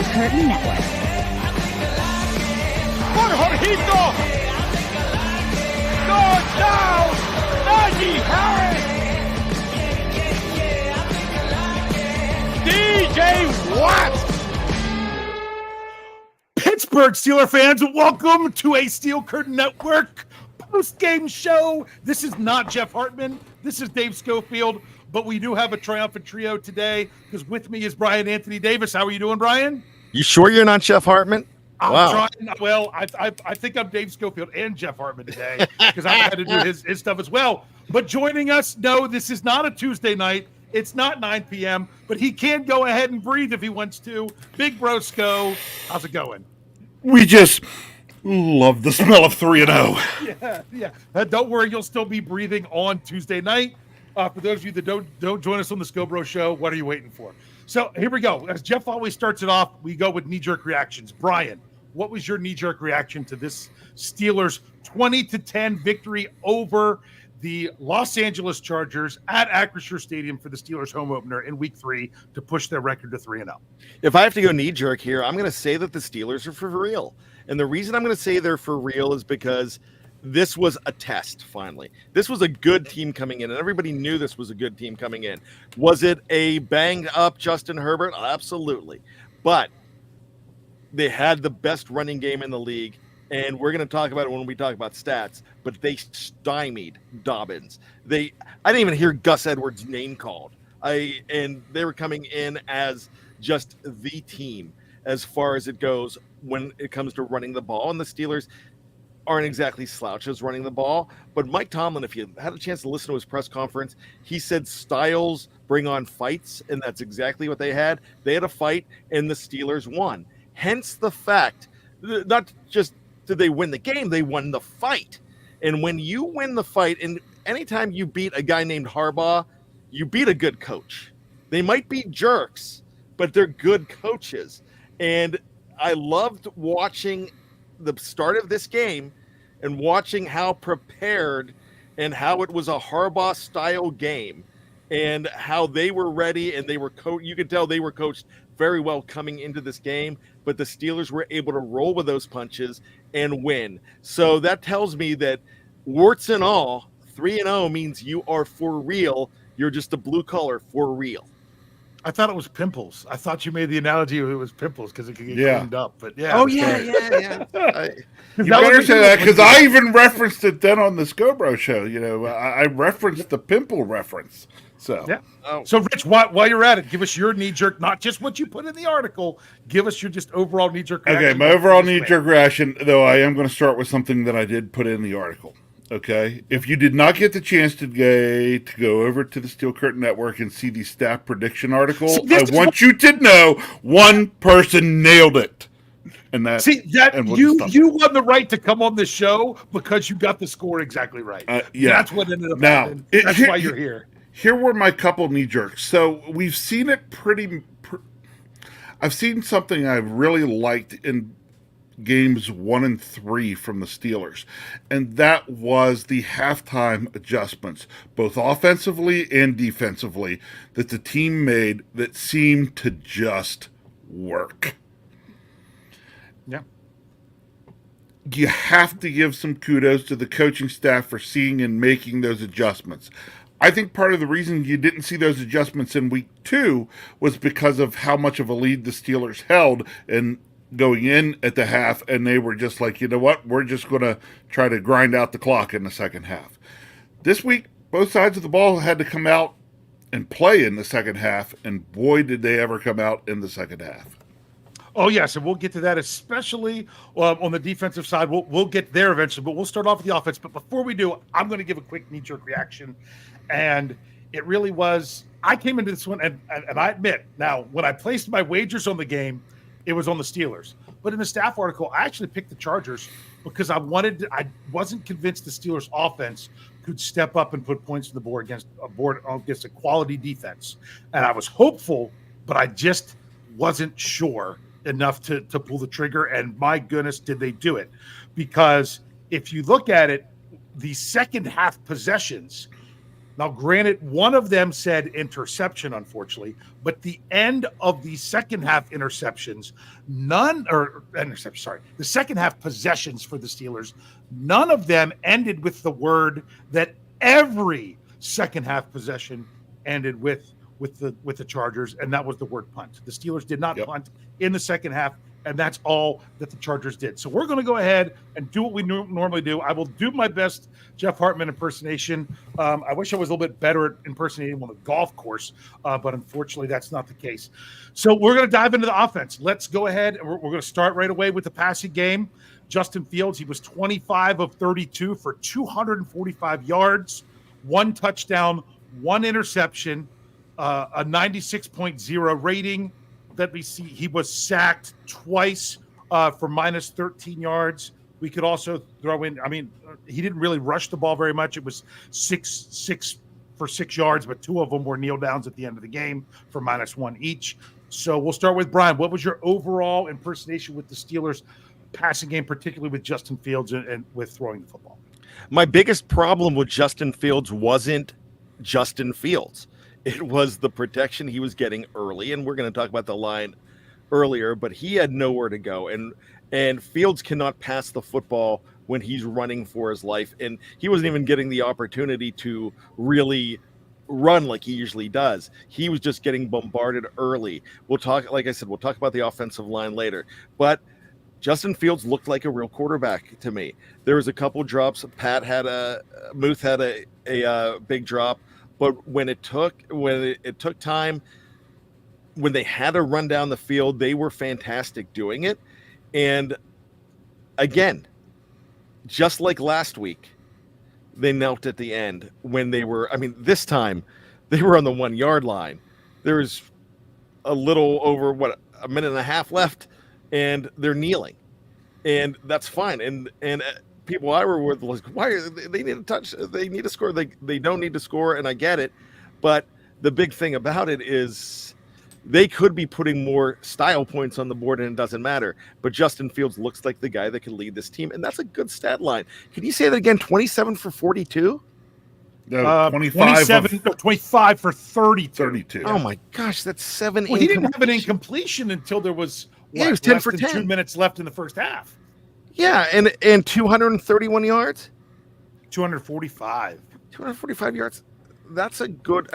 Steel Curtain Network. Por Jorgito! Going down! Najee Harris! DJ Watt! Pittsburgh Steeler fans, welcome to a Steel Curtain Network post-game show. This is not Jeff Hartman. This is Dave Schofield, but we do have a triumphant trio today because with me is Bryan Anthony Davis. How are you doing, Bryan? You sure you're not Jeff Hartman? I'm trying. Well, I think I'm Dave Schofield and Jeff Hartman today because I had to do his stuff as well. But joining us, no, this is not a Tuesday night. It's not 9 p.m., but he can go ahead and breathe if he wants to. Big Brosco, how's it going? We just love the smell of 3-0. Yeah. Don't worry, you'll still be breathing on Tuesday night. For those of you that don't join us on the Scobro Show, what are you waiting for? So here we go. As Jeff always starts it off, we go with knee-jerk reactions. Bryan, what was your knee-jerk reaction to this Steelers 20-10 victory over the Los Angeles Chargers at Acrisure Stadium for the Steelers home opener in Week 3 to push their record to 3-0? If I have to go knee-jerk here, I'm going to say that the Steelers are for real. And the reason I'm going to say they're for real is because this was a test, finally. This was a good team coming in, and everybody knew this was a good team coming in. Was it a banged-up Justin Herbert? Absolutely. But they had the best running game in the league, and we're going to talk about it when we talk about stats, but they stymied Dobbins. I didn't even hear Gus Edwards' name called. And they were coming in as just the team as far as it goes when it comes to running the ball. And the Steelers aren't exactly slouches running the ball. But Mike Tomlin, if you had a chance to listen to his press conference, he said styles bring on fights, and that's exactly what they had. They had a fight, and the Steelers won. Hence the fact, not just did they win the game, they won the fight. And when you win the fight, and anytime you beat a guy named Harbaugh, you beat a good coach. They might be jerks, but they're good coaches. And I loved watching the start of this game and watching how prepared and how it was a Harbaugh-style game and how they were ready and they were you could tell they were coached very well coming into this game, but the Steelers were able to roll with those punches and win. So that tells me that warts and all, 3-0 means you are for real. You're just a blue collar for real. I thought it was pimples. I thought you made the analogy it was pimples because it could get cleaned up. But yeah. Oh, You better say that because I even referenced it then on the Scobro Show. You know, I referenced the pimple reference. So yeah. So Rich, while you're at it, give us your knee jerk, not just what you put in the article. Give us your just overall knee jerk reaction. Okay, my overall knee jerk reaction, though, I am going to start with something that I did put in the article. Okay, if you did not get the chance to go over to the Steel Curtain Network and see the staff prediction article, I want you to know one person nailed it. And that you won the right to come on the show because you got the score exactly right. Yeah, that's what ended up happening. That's why you're here. Here were my couple knee jerks. So we've seen it I've seen something I really liked in games 1 and 3 from the Steelers, and that was the halftime adjustments, both offensively and defensively, that the team made that seemed to just work. Yeah. You have to give some kudos to the coaching staff for seeing and making those adjustments. I think part of the reason you didn't see those adjustments in week 2 was because of how much of a lead the Steelers held and going in at the half, and they were just like, you know what, we're just going to try to grind out the clock in the second half. This week, both sides of the ball had to come out and play in the second half, and boy, did they ever come out in the second half. Oh, yes, and we'll get to that, especially on the defensive side. We'll get there eventually, but we'll start off with the offense. But before we do, I'm going to give a quick knee-jerk reaction, and it really was – I came into this one, and I admit, now, when I placed my wagers on the game, it was on the Steelers. But in the staff article, I actually picked the Chargers because I wasn't convinced the Steelers offense could step up and put points on the board against a quality defense. And I was hopeful, but I just wasn't sure enough to pull the trigger. And my goodness, did they do it? Because if you look at it, the second half possessions, Now, granted, one of them said interception, unfortunately, but the end of the second half interceptions, the second half possessions for the Steelers, none of them ended with the word that every second half possession ended with the Chargers, and that was the word punt. The Steelers did not punt in the second half, and that's all that the Chargers did. So we're going to go ahead and do what we normally do. I will do my best Jeff Hartman impersonation. I wish I was a little bit better at impersonating him on the golf course, but unfortunately that's not the case. So we're going to dive into the offense. Let's go ahead, and we're going to start right away with the passing game. Justin Fields, he was 25 of 32 for 245 yards, 1 touchdown, 1 interception, a 96.0 rating. Let me see. He was sacked twice for minus 13 yards. We could also throw in, he didn't really rush the ball very much. It was 6 for 6 yards, but 2 of them were kneel downs at the end of the game for minus 1 each. So we'll start with Bryan. What was your overall impersonation with the Steelers passing game, particularly with Justin Fields and with throwing the football? My biggest problem with Justin Fields wasn't Justin Fields. It was the protection he was getting early, and we're going to talk about the line earlier, but he had nowhere to go, and Fields cannot pass the football when he's running for his life, and he wasn't even getting the opportunity to really run like he usually does. He was just getting bombarded early. Like I said, we'll talk about the offensive line later, but Justin Fields looked like a real quarterback to me. There was a couple drops. Muth had a big drop. But when it took time, when they had to run down the field, they were fantastic doing it. And again, just like last week, they knelt at the end when they were, this time they were on the 1 yard line. There was a little over a minute and a half left, and they're kneeling, and that's fine. And people I were with was, why they need to touch? They need to score. They don't need to score, and I get it. But the big thing about it is they could be putting more style points on the board, and it doesn't matter. But Justin Fields looks like the guy that can lead this team, and that's a good stat line. Can you say that again? 27 for 42? No, 25 for 32. 32. Oh my gosh, that's 7. Well, he didn't have an incompletion until there was he was 10 for 10. 2 minutes left in the first half. Yeah, and 231 yards? 245. 245 yards. That's a good,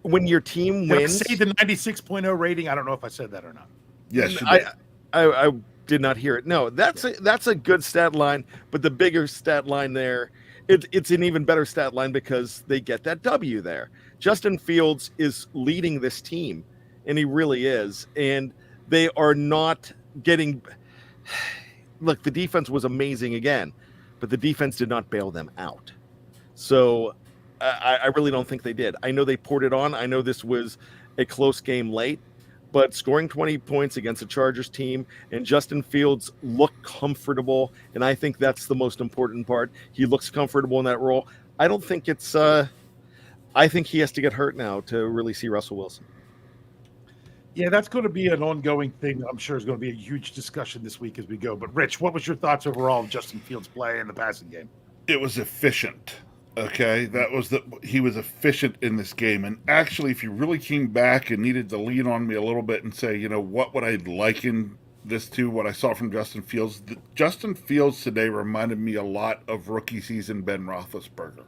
when your team wins. Did I say the 96.0 rating? I don't know if I said that or not. Yes, you did. I did not hear it. No, that's a good stat line, but the bigger stat line there, it's an even better stat line because they get that W there. Justin Fields is leading this team, and he really is, and they are not getting. Look, the defense was amazing again, but the defense did not bail them out. So I really don't think they did. I know they poured it on. I know this was a close game late, but scoring 20 points against a Chargers team and Justin Fields looked comfortable, and I think that's the most important part. He looks comfortable in that role. I don't think it's I think he has to get hurt now to really see Russell Wilson. Yeah, that's going to be an ongoing thing. I'm sure it's going to be a huge discussion this week as we go. But, Rich, what was your thoughts overall of Justin Fields' play in the passing game? It was efficient. Okay, he was efficient in this game. And actually, if you really came back and needed to lean on me a little bit and say, what would I liken this to, what I saw from Justin Fields? Justin Fields today reminded me a lot of rookie season Ben Roethlisberger.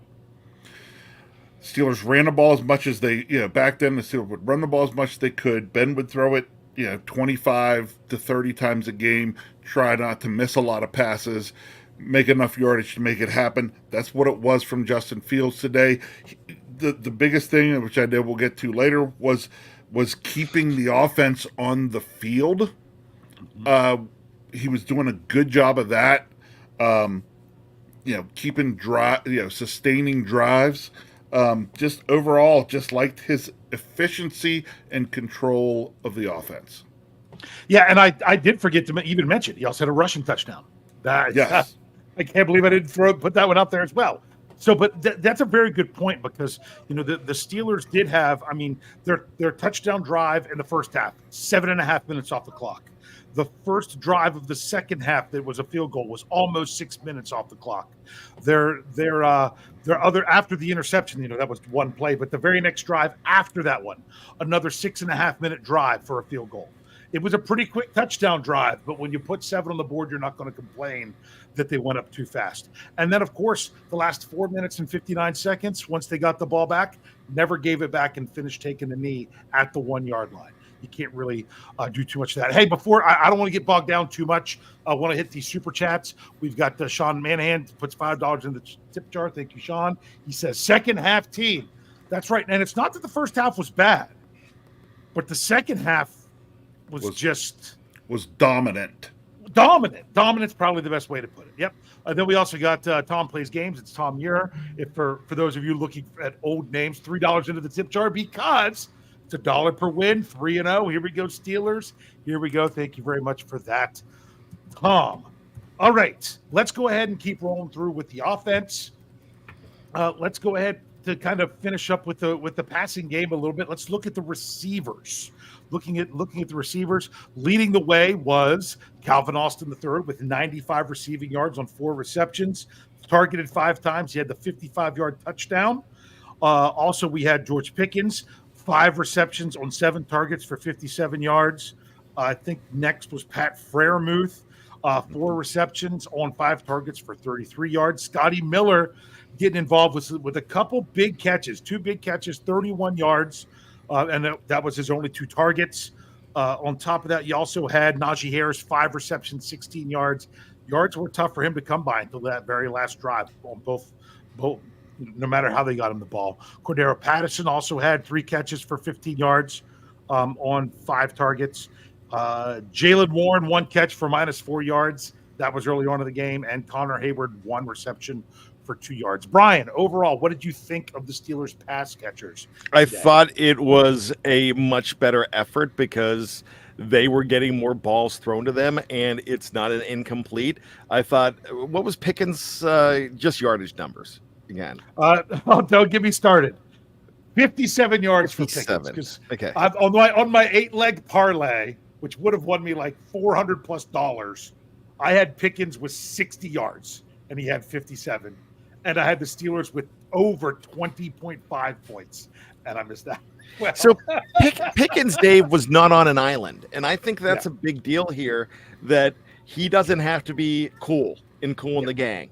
Steelers ran the ball as much as they, back then the Steelers would run the ball as much as they could. Ben would throw it, 25 to 30 times a game, try not to miss a lot of passes, make enough yardage to make it happen. That's what it was from Justin Fields today. The biggest thing, which I know we'll get to later, was keeping the offense on the field. He was doing a good job of that. Keeping sustaining drives. Just overall, just liked his efficiency and control of the offense. Yeah, and I did forget to even mention he also had a rushing touchdown. Yes. I can't believe I didn't put that one out there as well. So, but that's a very good point because the Steelers did have, their touchdown drive in the first half, 7.5 minutes off the clock. the first drive of the second half that was a field goal was almost 6 minutes off the clock. Their other, after the interception, that was one play, but the very next drive after that one, another 6.5 minute drive for a field goal. It was a pretty quick touchdown drive, but when you put 7 on the board, you're not going to complain that they went up too fast. And then, of course, the last 4 minutes and 59 seconds, once they got the ball back, never gave it back and finished taking the knee at the 1 yard line. You can't really do too much of that. Hey, before I don't want to get bogged down too much, I want to hit these super chats. We've got Sean Manahan puts $5 in the tip jar. Thank you, Sean. He says second half team. That's right. And it's not that the first half was bad, but the second half was dominant. Dominant's probably the best way to put it. Yep. Then we also got Tom Plays Games. It's Tom Muir. If for those of you looking at old names, $3 into the tip jar because it's $1 per win. 3-0. Here we go, Steelers. Here we go. Thank you very much for that, Tom. All right, let's go ahead and keep rolling through with the offense. Let's go ahead to kind of finish up with the passing game a little bit. Let's look at the receivers. Looking at the receivers, leading the way was Calvin Austin III with 95 receiving yards on 4 receptions, targeted 5 times. He had the 55-yard touchdown. Also, we had George Pickens, 5 receptions on 7 targets for 57 yards. I think next was Pat Freiermuth, 4 receptions on 5 targets for 33 yards. Scotty Miller getting involved with a couple big catches, 2 big catches, 31 yards. And that was his only 2 targets. On top of that, you also had Najee Harris, 5 receptions, 16 yards. Yards were tough for him to come by until that very last drive on both, no matter how they got him the ball. Cordero Patterson also had 3 catches for 15 yards on 5 targets. Jalen Warren, 1 catch for -4 yards. That was early on in the game. And Connor Hayward, 1 reception for 2 yards. Brian, overall, what did you think of the Steelers pass catchers today? I thought it was a much better effort because they were getting more balls thrown to them, and it's not an incomplete. I thought, what was Pickens' just yardage numbers again? Don't get me started. 57 yards 57. for Pickens. Okay. On my 8-leg parlay, which would have won me like $400+, I had Pickens with 60 yards, and he had 57. And I had the Steelers with over 20.5 points, and I missed that. Well. So Pickens, Dave, was not on an island, and I think that's a big deal here, that he doesn't have to be cool in the gang.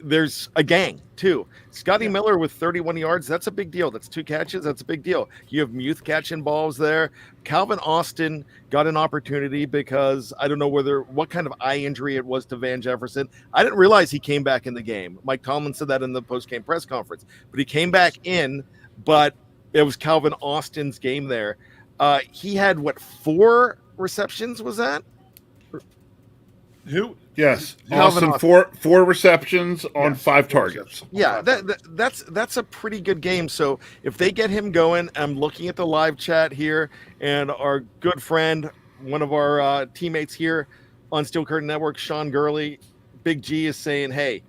There's a gang, too. Scotty Miller with 31 yards, that's a big deal. That's 2 catches, that's a big deal. You have Muth catching balls there. Calvin Austin got an opportunity because I don't know what kind of eye injury it was to Van Jefferson. I didn't realize he came back in the game. Mike Tomlin said that in the post-game press conference. But he came back in, but it was Calvin Austin's game there. He had, 4 receptions, was that? Who? Yes, Calvin Austin, 4 receptions on 5 targets. Yeah, that's a pretty good game. So if they get him going, I'm looking at the live chat here, and our good friend, one of our teammates here on Steel Curtain Network, Sean Gurley, Big G, is saying, hey,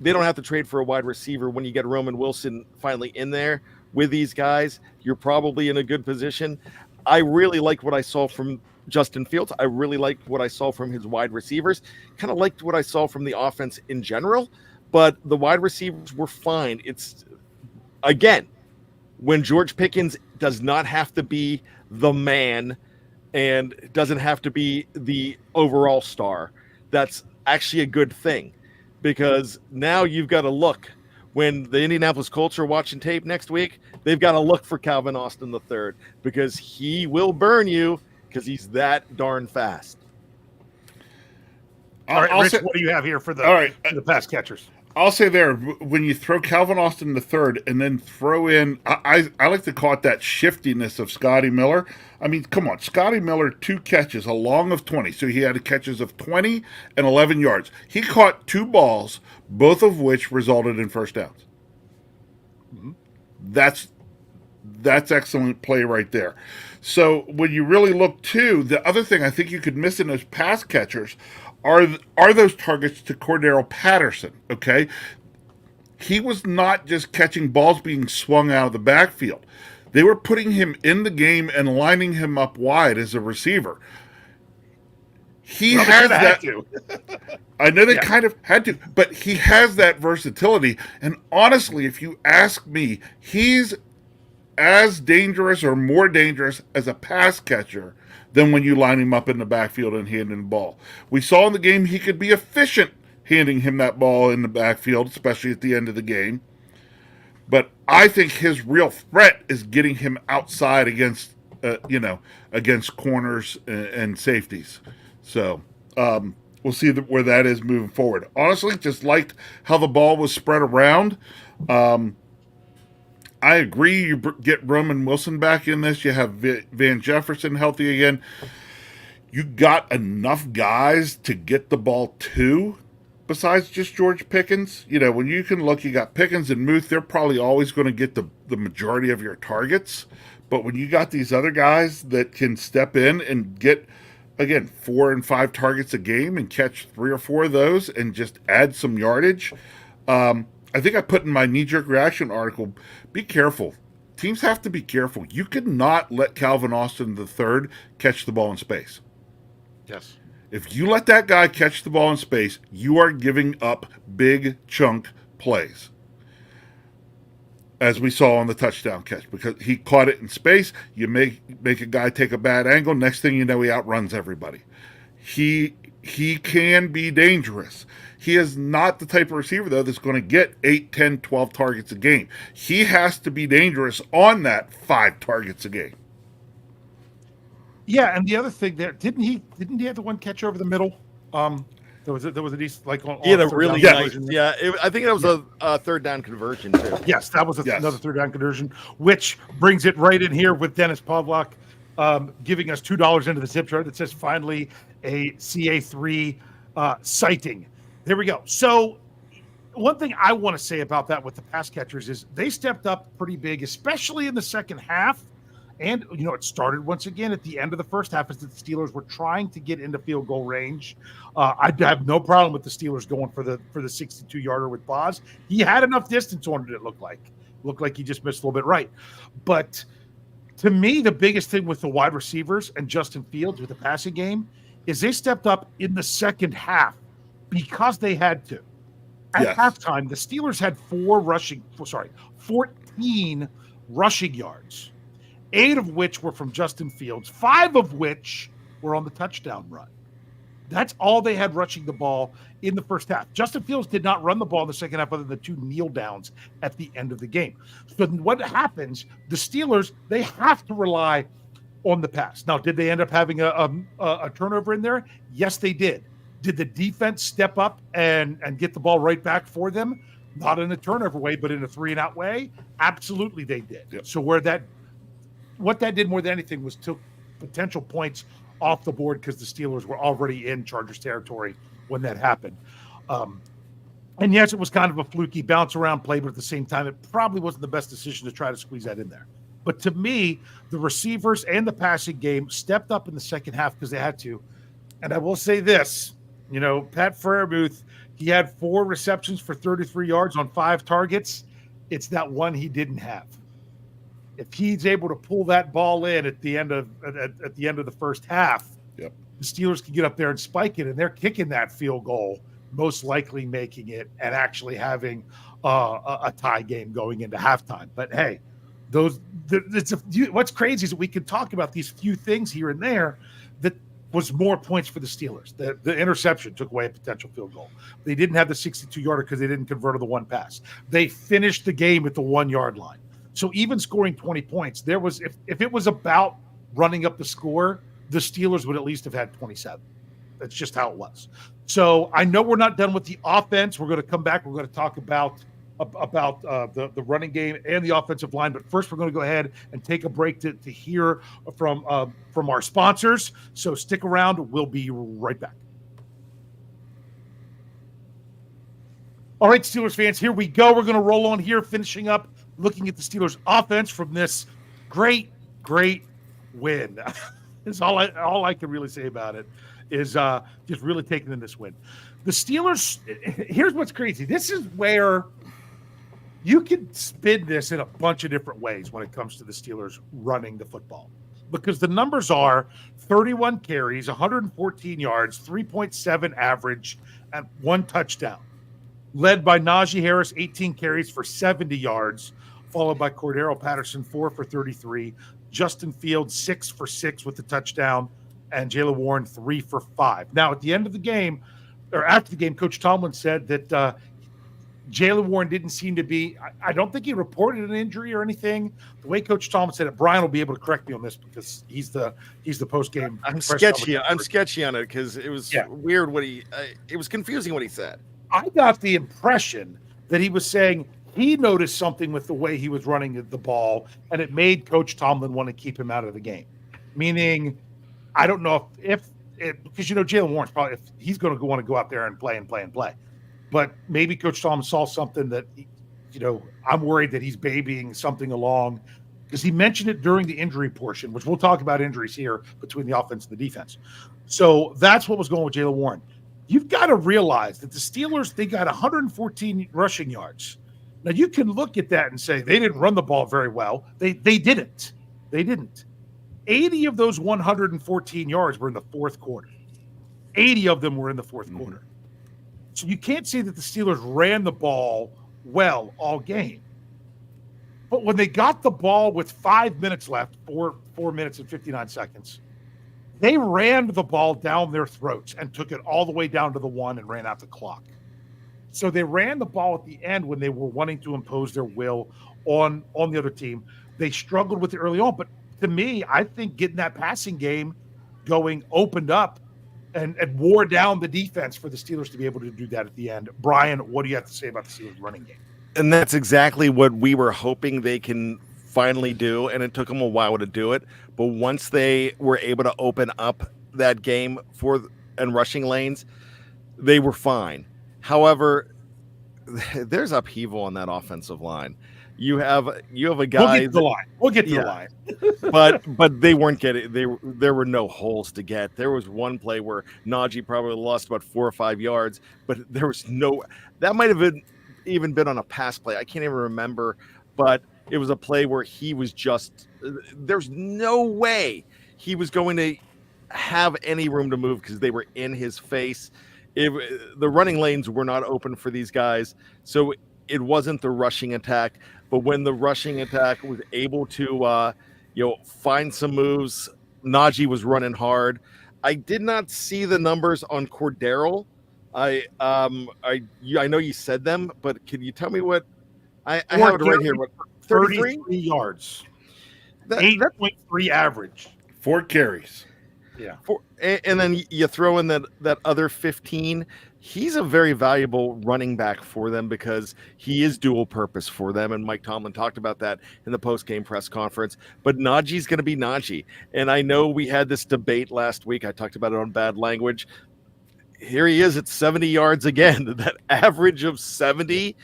they don't have to trade for a wide receiver when you get Roman Wilson finally in there with these guys. You're probably in a good position. I really like what I saw from Justin Fields. I really liked what I saw from his wide receivers. Kind of liked what I saw from the offense in general, but the wide receivers were fine. It's, again, when George Pickens does not have to be the man and doesn't have to be the overall star, that's actually a good thing, because now you've got to look. When the Indianapolis Colts are watching tape next week, they've got to look for Calvin Austin III, because he will burn you, because he's that darn fast. All right, Rich, what do you have here for the pass catchers? I'll say there, when you throw Calvin Austin III and then throw in, I like to call it that shiftiness of Scotty Miller. I mean, come on, Scotty Miller, 2 catches, a long of 20. So he had catches of 20 and 11 yards. He caught 2 balls, both of which resulted in first downs. Mm-hmm. That's excellent play right there. So when you really look too, the other thing I think you could miss in those pass catchers are those targets to Cordero Patterson, okay? He was not just catching balls being swung out of the backfield. They were putting him in the game and lining him up wide as a receiver. he Well, they has kinda had that. to. I know they Yeah. kind of had to, but he has that versatility. And honestly, if you ask me, he's as dangerous or more dangerous as a pass catcher than when you line him up in the backfield and hand him the ball. We saw in the game he could be efficient handing him that ball in the backfield, especially at the end of the game. But I think his real threat is getting him outside against, against corners and safeties. So we'll see where that is moving forward. Honestly, just liked how the ball was spread around. I agree. You get Roman Wilson back in this. You have Van Jefferson healthy again. You got enough guys to get the ball to, besides just George Pickens. When you can look, you got Pickens and Muth. They're probably always going to get the majority of your targets. But when you got these other guys that can step in and get, again, 4 and 5 targets a game and catch 3 or 4 of those and just add some yardage, I think I put in my knee-jerk reaction article, be careful. Teams have to be careful. You could not let Calvin Austin III catch the ball in space. Yes. If you let that guy catch the ball in space, you are giving up big chunk plays, as we saw on the touchdown catch, because he caught it in space. You make a guy take a bad angle. Next thing you know, he outruns everybody. He can be dangerous. He is not the type of receiver, though, that's going to get 8, 10, 12 targets a game. He has to be dangerous on that 5 targets a game. Yeah, and the other thing there, didn't he have the one catch over the middle? There was a decent, like, on He had a third really down nice, conversion. I think it was a third down conversion too. Yes, that was Yes. another third down conversion, which brings it right in here with Dennis Pavlak giving us $2 into the zip chart that says finally a CA3 sighting. There we go. So one thing I want to say about that with the pass catchers is they stepped up pretty big, especially in the second half. And, it started once again at the end of the first half as the Steelers were trying to get into field goal range. I have no problem with the Steelers going for the 62-yarder with Boz. He had enough distance on it, it looked like. Looked like he just missed a little bit right. But to me, the biggest thing with the wide receivers and Justin Fields with the passing game is they stepped up in the second half because they had to. At halftime, the Steelers had 14 rushing yards, 8 of which were from Justin Fields, 5 of which were on the touchdown run. That's all they had rushing the ball in the first half. Justin Fields did not run the ball in the second half other than the 2 kneel downs at the end of the game. So what happens, the Steelers, they have to rely on the pass. Now, did they end up having a turnover in there? Yes, they did. Did the defense step up and get the ball right back for them? Not in a turnover way, but in a 3-and-out way? Absolutely they did. Yep. So what that did more than anything was took potential points off the board because the Steelers were already in Chargers territory when that happened. And yes, it was kind of a fluky bounce around play, but at the same time, it probably wasn't the best decision to try to squeeze that in there. But to me, the receivers and the passing game stepped up in the second half because they had to. And I will say this, Pat Freiermuth, he had 4 receptions for 33 yards on 5 targets. It's that one he didn't have. If he's able to pull that ball in at the end of the first half, Yep. the Steelers can get up there and spike it, and they're kicking that field goal, most likely making it and actually having a tie game going into halftime. But hey, what's crazy is that we can talk about these few things here and there that was more points for the Steelers. The interception took away a potential field goal. They didn't have the 62-yarder because they didn't convert on the one pass. They finished the game at the 1-yard line. So even scoring 20 points, there was if it was about running up the score, the Steelers would at least have had 27. That's just how it was. So I know we're not done with the offense. We're going to come back. We're going to talk about the running game and the offensive line. But first, we're going to go ahead and take a break to hear from our sponsors. So stick around. We'll be right back. All right, Steelers fans, here we go. We're going to roll on here, finishing up looking at the Steelers offense from this great win. That's all I can really say about it is just really taking in this win. The Steelers, here's what's crazy. This is where you can spin this in a bunch of different ways when it comes to the Steelers running the football. because the numbers are 31 carries, 114 yards, 3.7 average, and 1 touchdown. Led by Najee Harris, 18 carries for 70 yards, followed by Cordero Patterson, 4 for 33, Justin Fields, 6 for 6 with the touchdown, and Jaylen Warren, 3 for 5. Now, at the end of the game, or after the game, Coach Tomlin said that Jaylen Warren didn't seem to be – I don't think he reported an injury or anything. The way Coach Tomlin said it, Brian will be able to correct me on this because he's the post-game. I'm sketchy on it because it was weird what he it was confusing what he said. I got the impression that he was saying he noticed something with the way he was running the ball, and it made Coach Tomlin want to keep him out of the game. Meaning, I don't know if because Jaylen Warren's probably if he's going to want to go out there and play. But maybe Coach Tomlin saw something that I'm worried that he's babying something along because he mentioned it during the injury portion, which we'll talk about injuries here between the offense and the defense. So that's what was going with Jaylen Warren. You've got to realize that the Steelers, they got 114 rushing yards. Now, you can look at that and say they didn't run the ball very well. They didn't. 80 of those 114 yards were in the fourth quarter. 80 of them were in the fourth quarter. So you can't say that the Steelers ran the ball well all game. But when they got the ball with 5 minutes left, 4 minutes and 59 seconds, they ran the ball down their throats and took it all the way down to the 1 and ran out the clock. So they ran the ball at the end when they were wanting to impose their will on the other team. They struggled with it early on. But to me, I think getting that passing game going opened up and wore down the defense for the Steelers to be able to do that at the end. Brian, what do you have to say about the Steelers running game? And that's exactly what we were hoping they can finally do, and it took them a while to do it. But once they were able to open up that game and rushing lanes, they were fine. However, there's upheaval on that offensive line. You have a guy. We'll get to the line. but they weren't getting. There were no holes to get. There was one play where Najee probably lost about 4 or 5 yards, but there was no. That might have even been on a pass play. I can't even remember, but it was a play where he was just. There's no way he was going to have any room to move because they were in his face. The running lanes were not open for these guys, so it wasn't the rushing attack. But when the rushing attack was able to, find some moves, Najee was running hard. I did not see the numbers on Cordero. I know you said them, but can you tell me what? I have it right here. What 33 yards, 8.3 average, 4 carries. Yeah, and then you throw in that other 15. He's a very valuable running back for them because he is dual purpose for them. And Mike Tomlin talked about that in the post-game press conference. But Najee's going to be Najee. And I know we had this debate last week. I talked about it on bad language. Here he is at 70 yards again. That average of 70.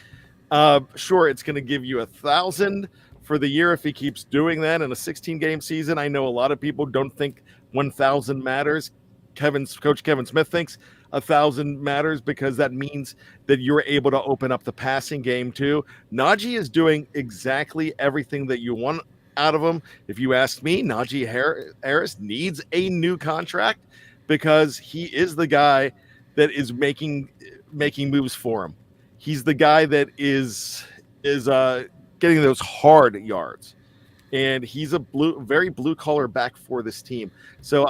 Sure, it's going to give you 1,000 for the year if he keeps doing that in a 16-game season. I know a lot of people don't think 1,000 matters. Coach Kevin Smith thinks 1,000 matters because that means that you're able to open up the passing game too. Najee is doing exactly everything that you want out of him. If you ask me, Najee Harris needs a new contract because he is the guy that is making moves for him. He's the guy that is getting those hard yards, and he's a very blue collar back for this team. So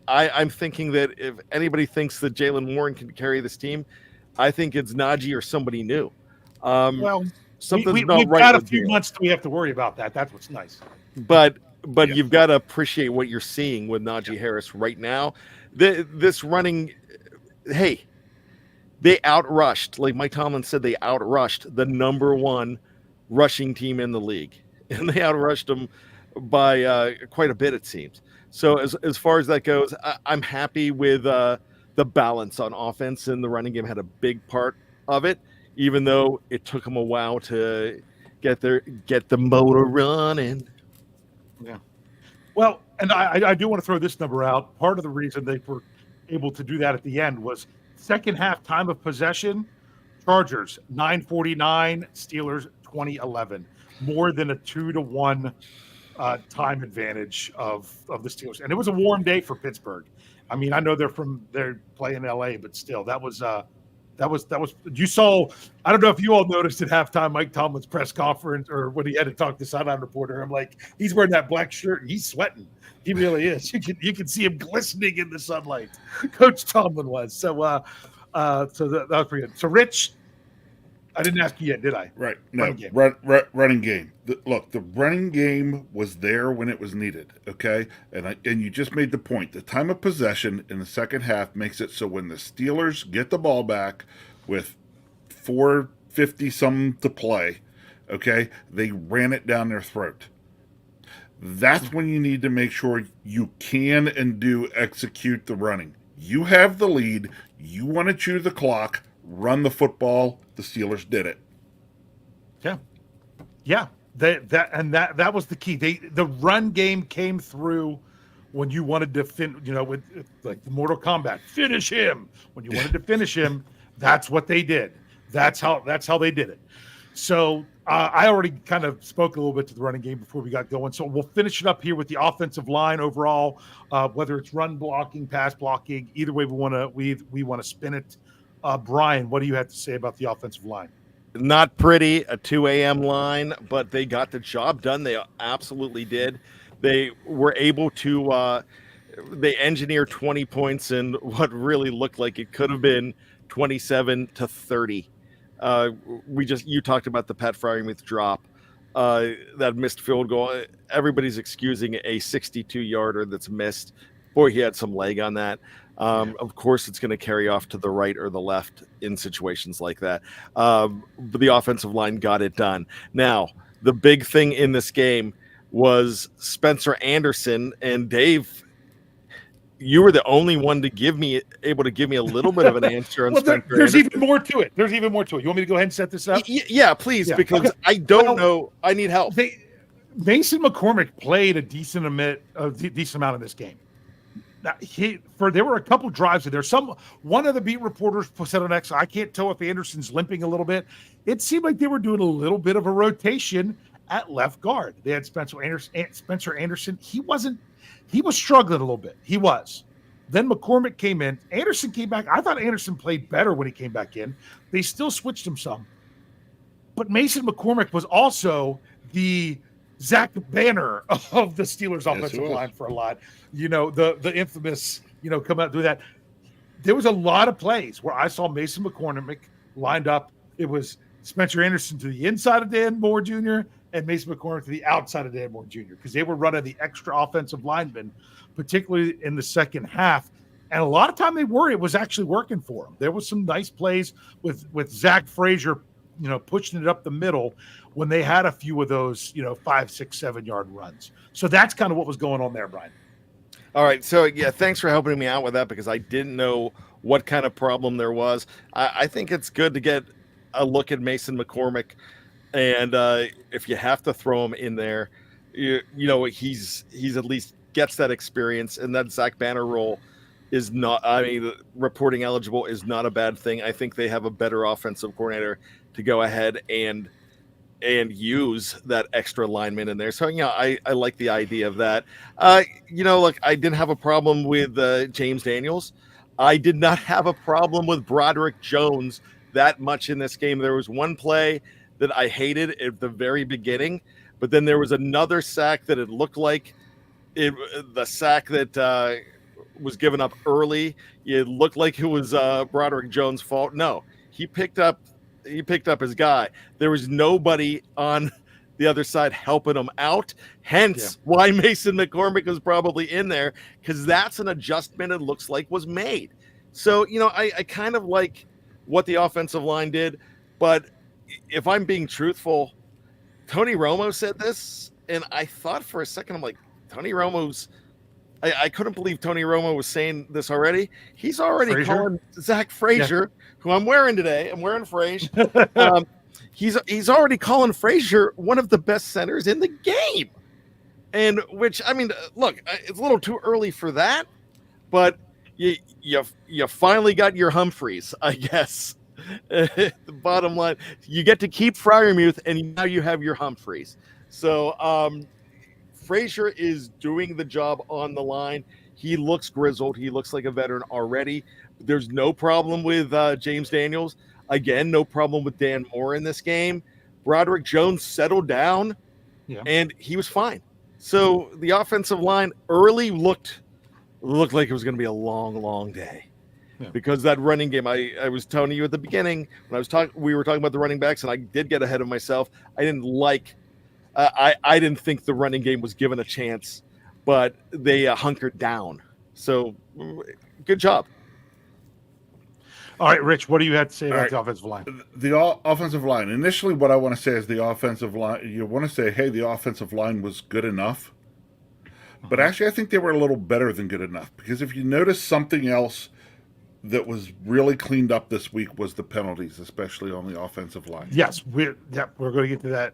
I'm thinking that if anybody thinks that Jaylen Warren can carry this team, I think it's Najee or somebody new. Something's we've not right. Got a few months till we have to worry about that. That's what's nice. But you've got to appreciate what you're seeing with Najee Harris right now. This running, hey, they outrushed, like Mike Tomlin said, they outrushed the number 1 rushing team in the league, and they outrushed them by quite a bit, it seems. So as far as that goes, I'm happy with the balance on offense, and the running game had a big part of it, even though it took them a while to get the motor running. Yeah. Well, and I do want to throw this number out. Part of the reason they were able to do that at the end was second half time of possession, Chargers 9:49, Steelers 20:11, more than a 2-to-1 time advantage of the Steelers, and it was a warm day for Pittsburgh. I mean, I know they're playing LA, but still, that was. You saw. I don't know if you all noticed at halftime Mike Tomlin's press conference or when he had to talk to sideline reporter. I'm like, he's wearing that black shirt and he's sweating. He really is. You can see him glistening in the sunlight. Coach Tomlin was so that was pretty good. So Rich, I didn't ask you yet, did I? Right. No. Running game. Look, the running game was there when it was needed. Okay, and you just made the point. The time of possession in the second half makes it so when the Steelers get the ball back with 4:50 some to play, okay, they ran it down their throat. That's when you need to make sure you can and do execute the running. You have the lead. You want to chew the clock. Run the football. The Steelers did it. Yeah. That was the key. The run game came through when you wanted to with like the Mortal Kombat, finish him. When you wanted to finish him, that's what they did. That's how they did it. So I already kind of spoke a little bit to the running game before we got going. So we'll finish it up here with the offensive line overall, whether it's run blocking, pass blocking, either way we want to spin it. Brian, what do you have to say about the offensive line? Not pretty, a 2 a.m. line, but they got the job done. They absolutely did. They were able to they engineered 20 points in what really looked like it could have been 27-30. You talked about the Pat Freiermuth drop, that missed field goal. Everybody's excusing a 62-yarder that's missed. Boy, he had some leg on that. Of course, it's going to carry off to the right or the left in situations like that. But the offensive line got it done. Now, the big thing in this game was Spencer Anderson. And Dave, you were the only one able to give me a little bit of an answer on Spencer there's Anderson. even more to it. You want me to go ahead and set this up? Yeah, please, because okay. I don't know. I need help. Mason McCormick played a decent amount in this game. Now, there were a couple drives in there. One of the beat reporters said on X, I can't tell if Anderson's limping a little bit. It seemed like they were doing a little bit of a rotation at left guard. They had Spencer Anderson. He was struggling a little bit. He was. Then McCormick came in. Anderson came back. I thought Anderson played better when he came back in. They still switched him some. But Mason McCormick was also the Zach Banner of the Steelers offensive line for a lot. The infamous, come out do that. There was a lot of plays where I saw Mason McCormick lined up. It was Spencer Anderson to the inside of Dan Moore Jr. and Mason McCormick to the outside of Dan Moore Jr. because they were running the extra offensive linemen, particularly in the second half. And a lot of time it was actually working for them. There was some nice plays with Zach Frazier, pushing it up the middle when they had a few of those, 5, 6, 7 yard runs. So that's kind of what was going on there, Brian. All right. So, yeah, thanks for helping me out with that because I didn't know what kind of problem there was. I think it's good to get a look at Mason McCormick. And if you have to throw him in there, he's at least gets that experience. And that Zach Banner role is not, reporting eligible is not a bad thing. I think they have a better offensive coordinator to go ahead and use that extra lineman in there. So, I like the idea of that. Look, I didn't have a problem with James Daniels. I did not have a problem with Broderick Jones that much in this game. There was one play that I hated at the very beginning, but then there was another sack that it looked like the sack that was given up early. It looked like it was Broderick Jones' fault. No, he picked up his guy. There was nobody on the other side helping him out. Hence why Mason McCormick was probably in there, because that's an adjustment it looks like was made. So, I kind of like what the offensive line did, but if I'm being truthful, Tony Romo said this, and I thought for a second, I'm like, Tony Romo's I couldn't believe Tony Romo was saying this already. He's already calling Zach Frazier, who I'm wearing today. I'm wearing Frazier. He's already calling Frazier one of the best centers in the game. And which, look, it's a little too early for that, but you finally got your Humphreys, I guess. The bottom line, you get to keep Freiermuth, and now you have your Humphreys. So Frazier is doing the job on the line. He looks grizzled. He looks like a veteran already. There's no problem with James Daniels. Again, no problem with Dan Moore in this game. Broderick Jones settled down, and he was fine. So the offensive line early looked like it was going to be a long, long day. Because that running game, I was telling you at the beginning when we were talking about the running backs, and I did get ahead of myself. I didn't like, I didn't think the running game was given a chance, but they hunkered down. So, good job. All right, Rich, what do you have to say about the offensive line? The offensive line. Initially, what I want to say is the offensive line. You want to say, hey, the offensive line was good enough. But actually, I think they were a little better than good enough. Because if you notice something else that was really cleaned up this week was the penalties, especially on the offensive line. Yes, we're going to get to that.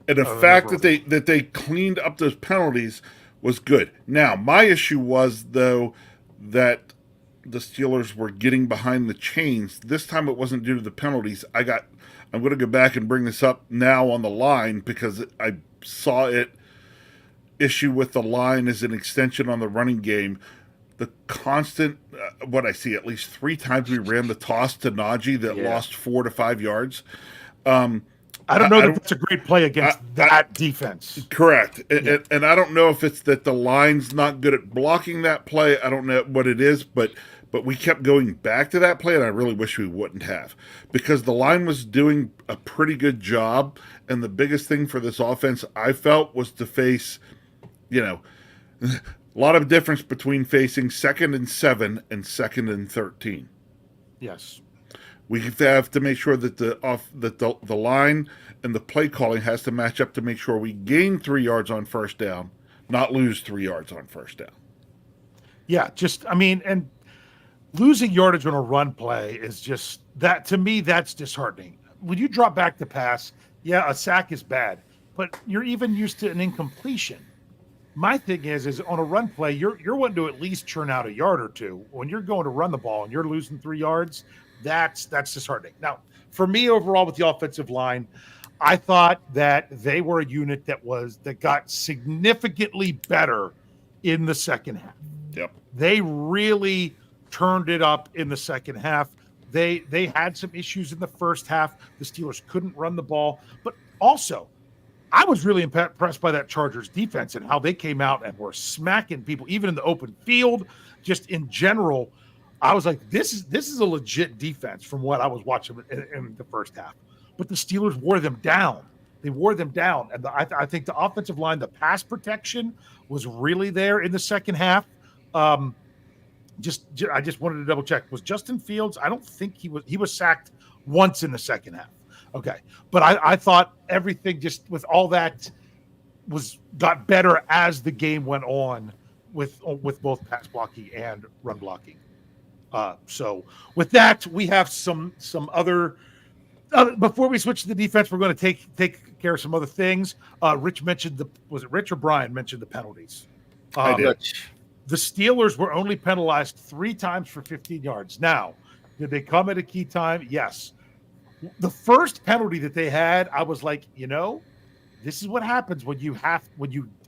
And the fact that they cleaned up those penalties was good. Now, my issue was, though, that the Steelers were getting behind the chains. This time it wasn't due to the penalties. I'm going to go back and bring this up now on the line because I saw it issue with the line as an extension on the running game. The constant, what I see, at least 3 times we ran the toss to Najee that lost 4 to 5 yards. I don't know that that's a great play against that defense. Correct. And I don't know if it's that the line's not good at blocking that play. I don't know what it is, but we kept going back to that play, and I really wish we wouldn't have. Because the line was doing a pretty good job, and the biggest thing for this offense, I felt, was to face, a lot of difference between facing 2nd and 7 and 2nd and 13. Yes. We have to make sure that the line and the play calling has to match up to make sure we gain 3 yards on first down, not lose 3 yards on first down. Yeah, and losing yardage on a run play is just that, to me, that's disheartening. When you drop back to pass, a sack is bad, but you're even used to an incompletion. My thing is on a run play, you're wanting to at least churn out a yard or two. When you're going to run the ball and you're losing 3 yards, that's disheartening. Now, for me overall with the offensive line, I thought that they were a unit that got significantly better in the second half. Yep. They really turned it up in the second half. They had some issues in the first half. The Steelers couldn't run the ball, but also I was really impressed by that Chargers defense and how they came out and were smacking people, even in the open field. Just in general, I was like, this is a legit defense from what I was watching in the first half. But the Steelers wore them down. They wore them down. And I think the offensive line, the pass protection was really there in the second half. I just wanted to double check. Was Justin Fields? I don't think he was sacked once in the second half. Okay. But I thought everything just with all that got better as the game went on with both pass blocking and run blocking. So with that, we have some other before we switch to the defense, we're going to take care of some other things. Rich mentioned was it Rich or Brian mentioned the penalties? I did. The Steelers were only penalized 3 times for 15 yards. Now, did they come at a key time? Yes. The first penalty that they had, I was like, this is what happens when you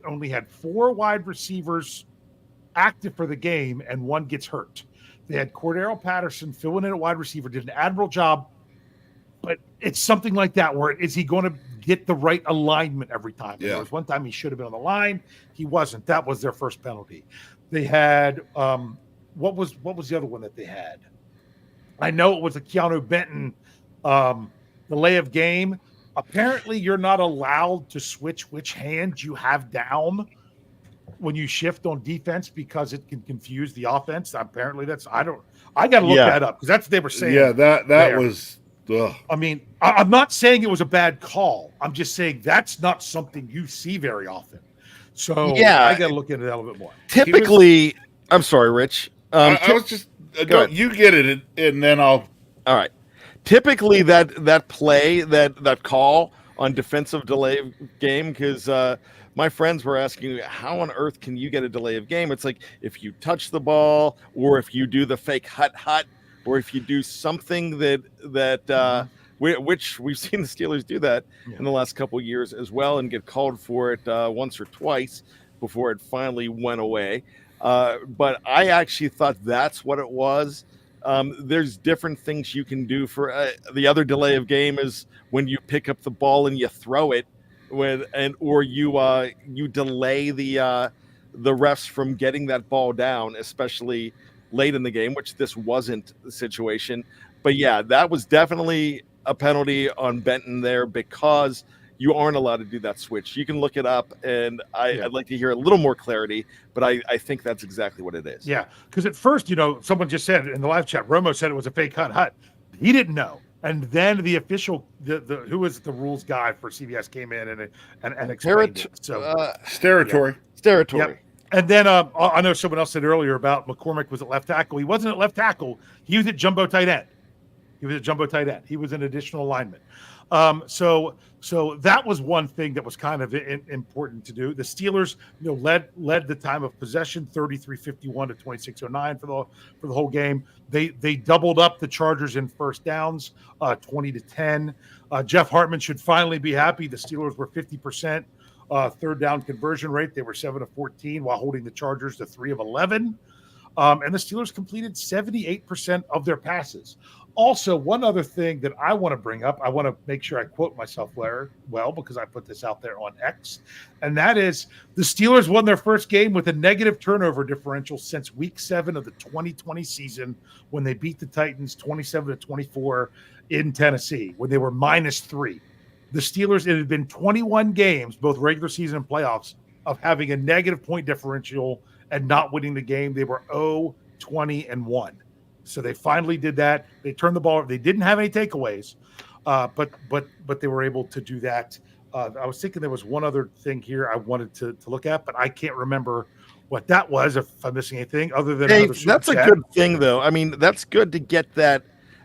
only had 4 wide receivers active for the game and 1 gets hurt. They had Cordero Patterson filling in at wide receiver, did an admirable job, but it's something like that where is he going to get the right alignment every time? Yeah. There was one time he should have been on the line. He wasn't. That was their first penalty. They had what was the other one that they had? I know it was a Keanu Benton delay of game. Apparently, you're not allowed to switch which hand you have down when you shift on defense because it can confuse the offense. Apparently, I got to look that up because that's what they were saying. Yeah, that was. Ugh. I mean, I'm not saying it was a bad call. I'm just saying that's not something you see very often. So I got to look into that a little bit more. Typically, I'm sorry, Rich. I was just you get it, and then I'll. All right. Typically, that play, that call on defensive delay of game, because my friends were asking, how on earth can you get a delay of game? It's like if you touch the ball, or if you do the fake hut, or if you do something that which we've seen the Steelers do that in the last couple of years as well, and get called for it once or twice before it finally went away. But I actually thought that's what it was. There's different things you can do for the other delay of game is when you pick up the ball and you throw it or you delay the refs from getting that ball down, especially late in the game, which this wasn't the situation. But yeah, that was definitely a penalty on Benton there because you aren't allowed to do that switch. You can look it up, and I'd like to hear a little more clarity, but I think that's exactly what it is. Yeah, because at first, someone just said in the live chat, Romo said it was a fake hut. He didn't know. And then the official, who was the rules guy for CBS came in and explained it. So Steratory. Yep. And then I know someone else said earlier about McCormick was at left tackle. He wasn't at left tackle. He was at jumbo tight end. He was an additional lineman. So that was one thing that was kind of important to do. The Steelers, led the time of possession 33-51 to 26-09 for the whole game. They doubled up the Chargers in first downs, 20-10. Jeff Hartman should finally be happy. The Steelers were 50% third down conversion rate. They were 7 of 14 while holding the Chargers to 3 of 11. And the Steelers completed 78% of their passes. Also, one other thing that I want to bring up, I want to make sure I quote myself well because I put this out there on X, and that is the Steelers won their first game with a negative turnover differential since Week 7 of the 2020 season when they beat the Titans 27-24 in Tennessee when they were -3. The Steelers, it had been 21 games, both regular season and playoffs, of having a negative point differential and not winning the game. They were 0-20-1. So they finally did that. They turned the ball. They didn't have any takeaways, but they were able to do that. I was thinking there was one other thing here I wanted to look at, but I can't remember what that was. If I'm missing anything other than that's a good thing, though. I mean, that's good to get that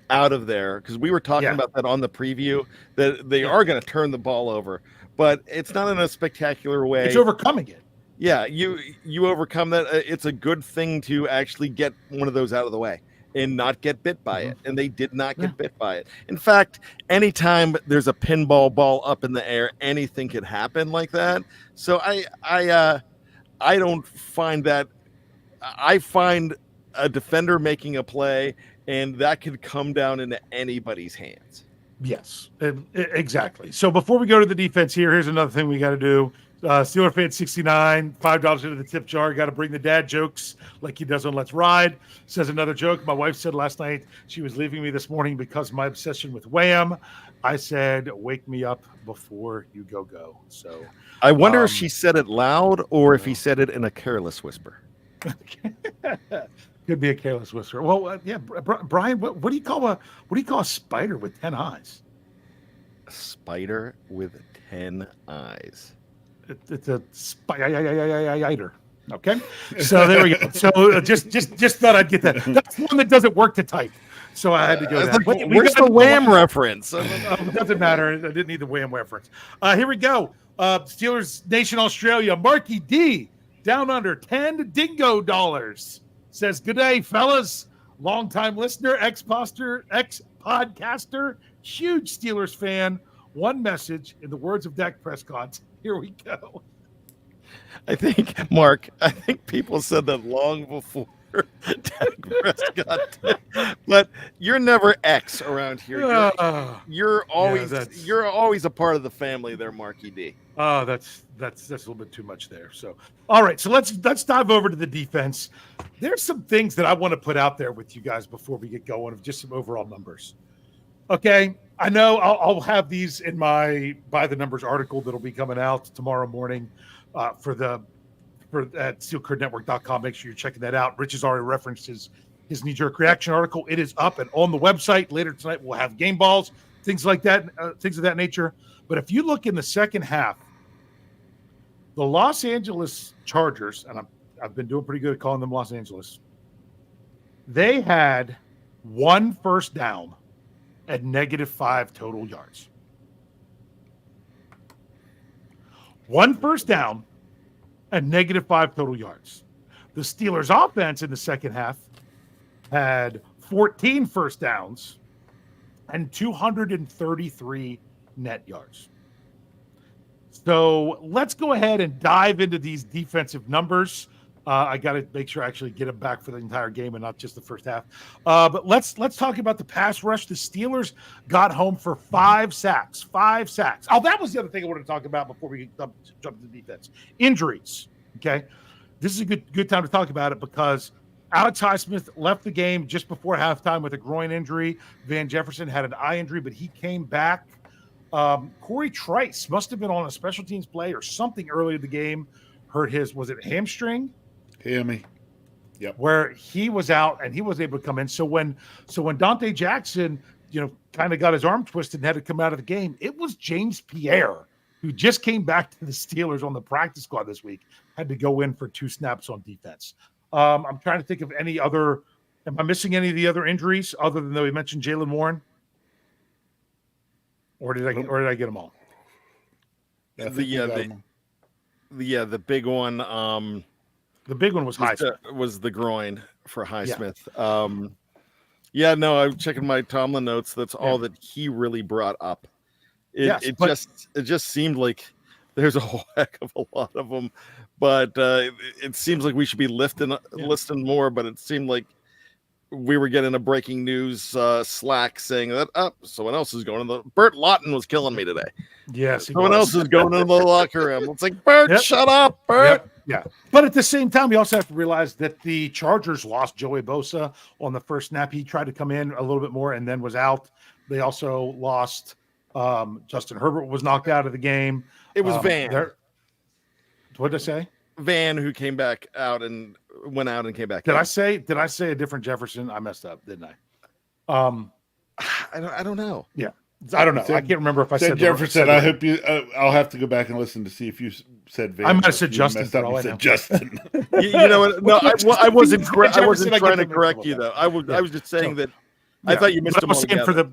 out of there because we were talking about that on the preview that they are going to turn the ball over, but it's not in a spectacular way. It's overcoming it. Yeah, you overcome that. It's a good thing to actually get one of those out of the way and not get bit by it. And they did not get bit by it. In fact, anytime there's a pinball ball up in the air, anything could happen like that. So I don't find that. I find a defender making a play, and that could come down into anybody's hands. Yes, exactly. So before we go to the defense here's another thing we got to do. Steeler fan 69, $5 into the tip jar. Got to bring the dad jokes like he does on Let's Ride. Says another joke. My wife said last night she was leaving me this morning because of my obsession with Wham. I said, wake me up before you go. So I wonder if she said it loud or if he said it in a careless whisper. Could be a careless whisper. Well, yeah, Brian, what do you call a spider with 10 eyes? A spider with 10 eyes. It's a spider. Okay, so there we go. So just thought I'd get that. That's one that doesn't work to type, so I had to go. Where's the Wham reference? It doesn't matter. I didn't need the Wham reference. Here we go. Steelers Nation Australia. Marky D down under $10 dingo dollars says, "Good day, fellas. Longtime listener, ex podcaster, huge Steelers fan. One message in the words of Dak Prescott." Here we go. I think people said that long before Dak Prescott did. But you're never X around here. You're always a part of the family there, Marky D. Oh, that's a little bit too much there. So, all right. So let's dive over to the defense. There's some things that I want to put out there with you guys before we get going of just some overall numbers. Okay. I know I'll have these in my By the Numbers article that'll be coming out tomorrow morning at steelcurtnetwork.com. Make sure you're checking that out. Rich has already referenced his knee-jerk reaction article. It is up and on the website. Later tonight, we'll have game balls, things like that, things of that nature. But if you look in the second half, the Los Angeles Chargers, and I've been doing pretty good at calling them Los Angeles, they had one first down at -5 total yards. One first down at -5 total yards. The Steelers offense in the second half had 14 first downs and 233 net yards. So let's go ahead and dive into these defensive numbers. I got to make sure I actually get them back for the entire game and not just the first half. But let's talk about the pass rush. The Steelers got home for 5 sacks. 5 sacks. Oh, that was the other thing I wanted to talk about before we jump to the defense. Injuries. Okay, this is a good time to talk about it because Alex Highsmith left the game just before halftime with a groin injury. Van Jefferson had an eye injury, but he came back. Corey Trice must have been on a special teams play or something early in the game. Hurt was it hamstring? Hammy. Yep. Where he was out and he was able to come in. So when Dante Jackson, kind of got his arm twisted and had to come out of the game, it was James Pierre, who just came back to the Steelers on the practice squad this week, had to go in for 2 snaps on defense. I'm trying to think of any other. Am I missing any of the other injuries other than though we mentioned Jaylen Warren? Or did I get them all? The big one. The big one was Highsmith. Was the groin for Highsmith. Yeah. I'm checking my Tomlin notes. That's all that he really brought up. It just seemed like there's a whole heck of a lot of them, but it seems like we should be listing more. But it seemed like we were getting a breaking news Slack saying that someone else is going to the. Bert Lawton was killing me today. Yes, someone else is going into the locker room. It's like, Bert, shut up, Bert. Yep. Yeah, but at the same time, we also have to realize that the Chargers lost Joey Bosa on the first snap. He tried to come in a little bit more and then was out. They also lost Justin Herbert was knocked out of the game. It was Van. What did I say? Van, who came back out and went out and came back. Did I say a different Jefferson? I messed up, didn't I? I don't know. Yeah. I don't know. I can't remember if I said Jefferson. I hope you. I'll have to go back and listen to see if you said Van. I might have said Justin. Said Justin. you know what? No, I wasn't. I wasn't trying to correct you though. I was just saying that. I thought you missed them all together.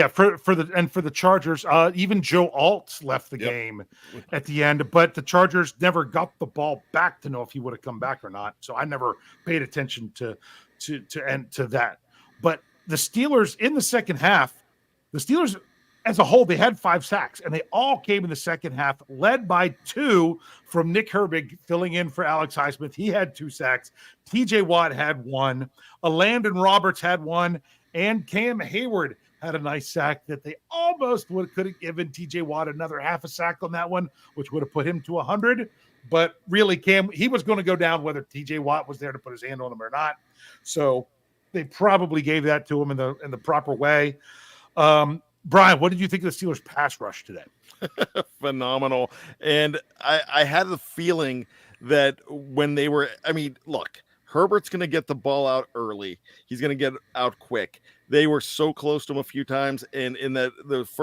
For the Chargers, even Joe Alt left the game at the end, but the Chargers never got the ball back to know if he would have come back or not. So I never paid attention to that. But the Steelers in the second half, as a whole, they had 5 sacks, and they all came in the second half, led by 2 from Nick Herbig filling in for Alex Highsmith. He had 2 sacks. TJ Watt had 1. Landon Roberts had 1, and Cam Hayward had a nice sack that they almost could have given TJ Watt another half a sack on that one, which would have put him to 100. But really, Cam, he was going to go down whether TJ Watt was there to put his hand on him or not. So they probably gave that to him in the proper way. Brian, what did you think of the Steelers pass rush today? Phenomenal. And I had the feeling that when they were, look, Herbert's going to get the ball out early. He's going to get out quick. They were so close to him a few times. And in the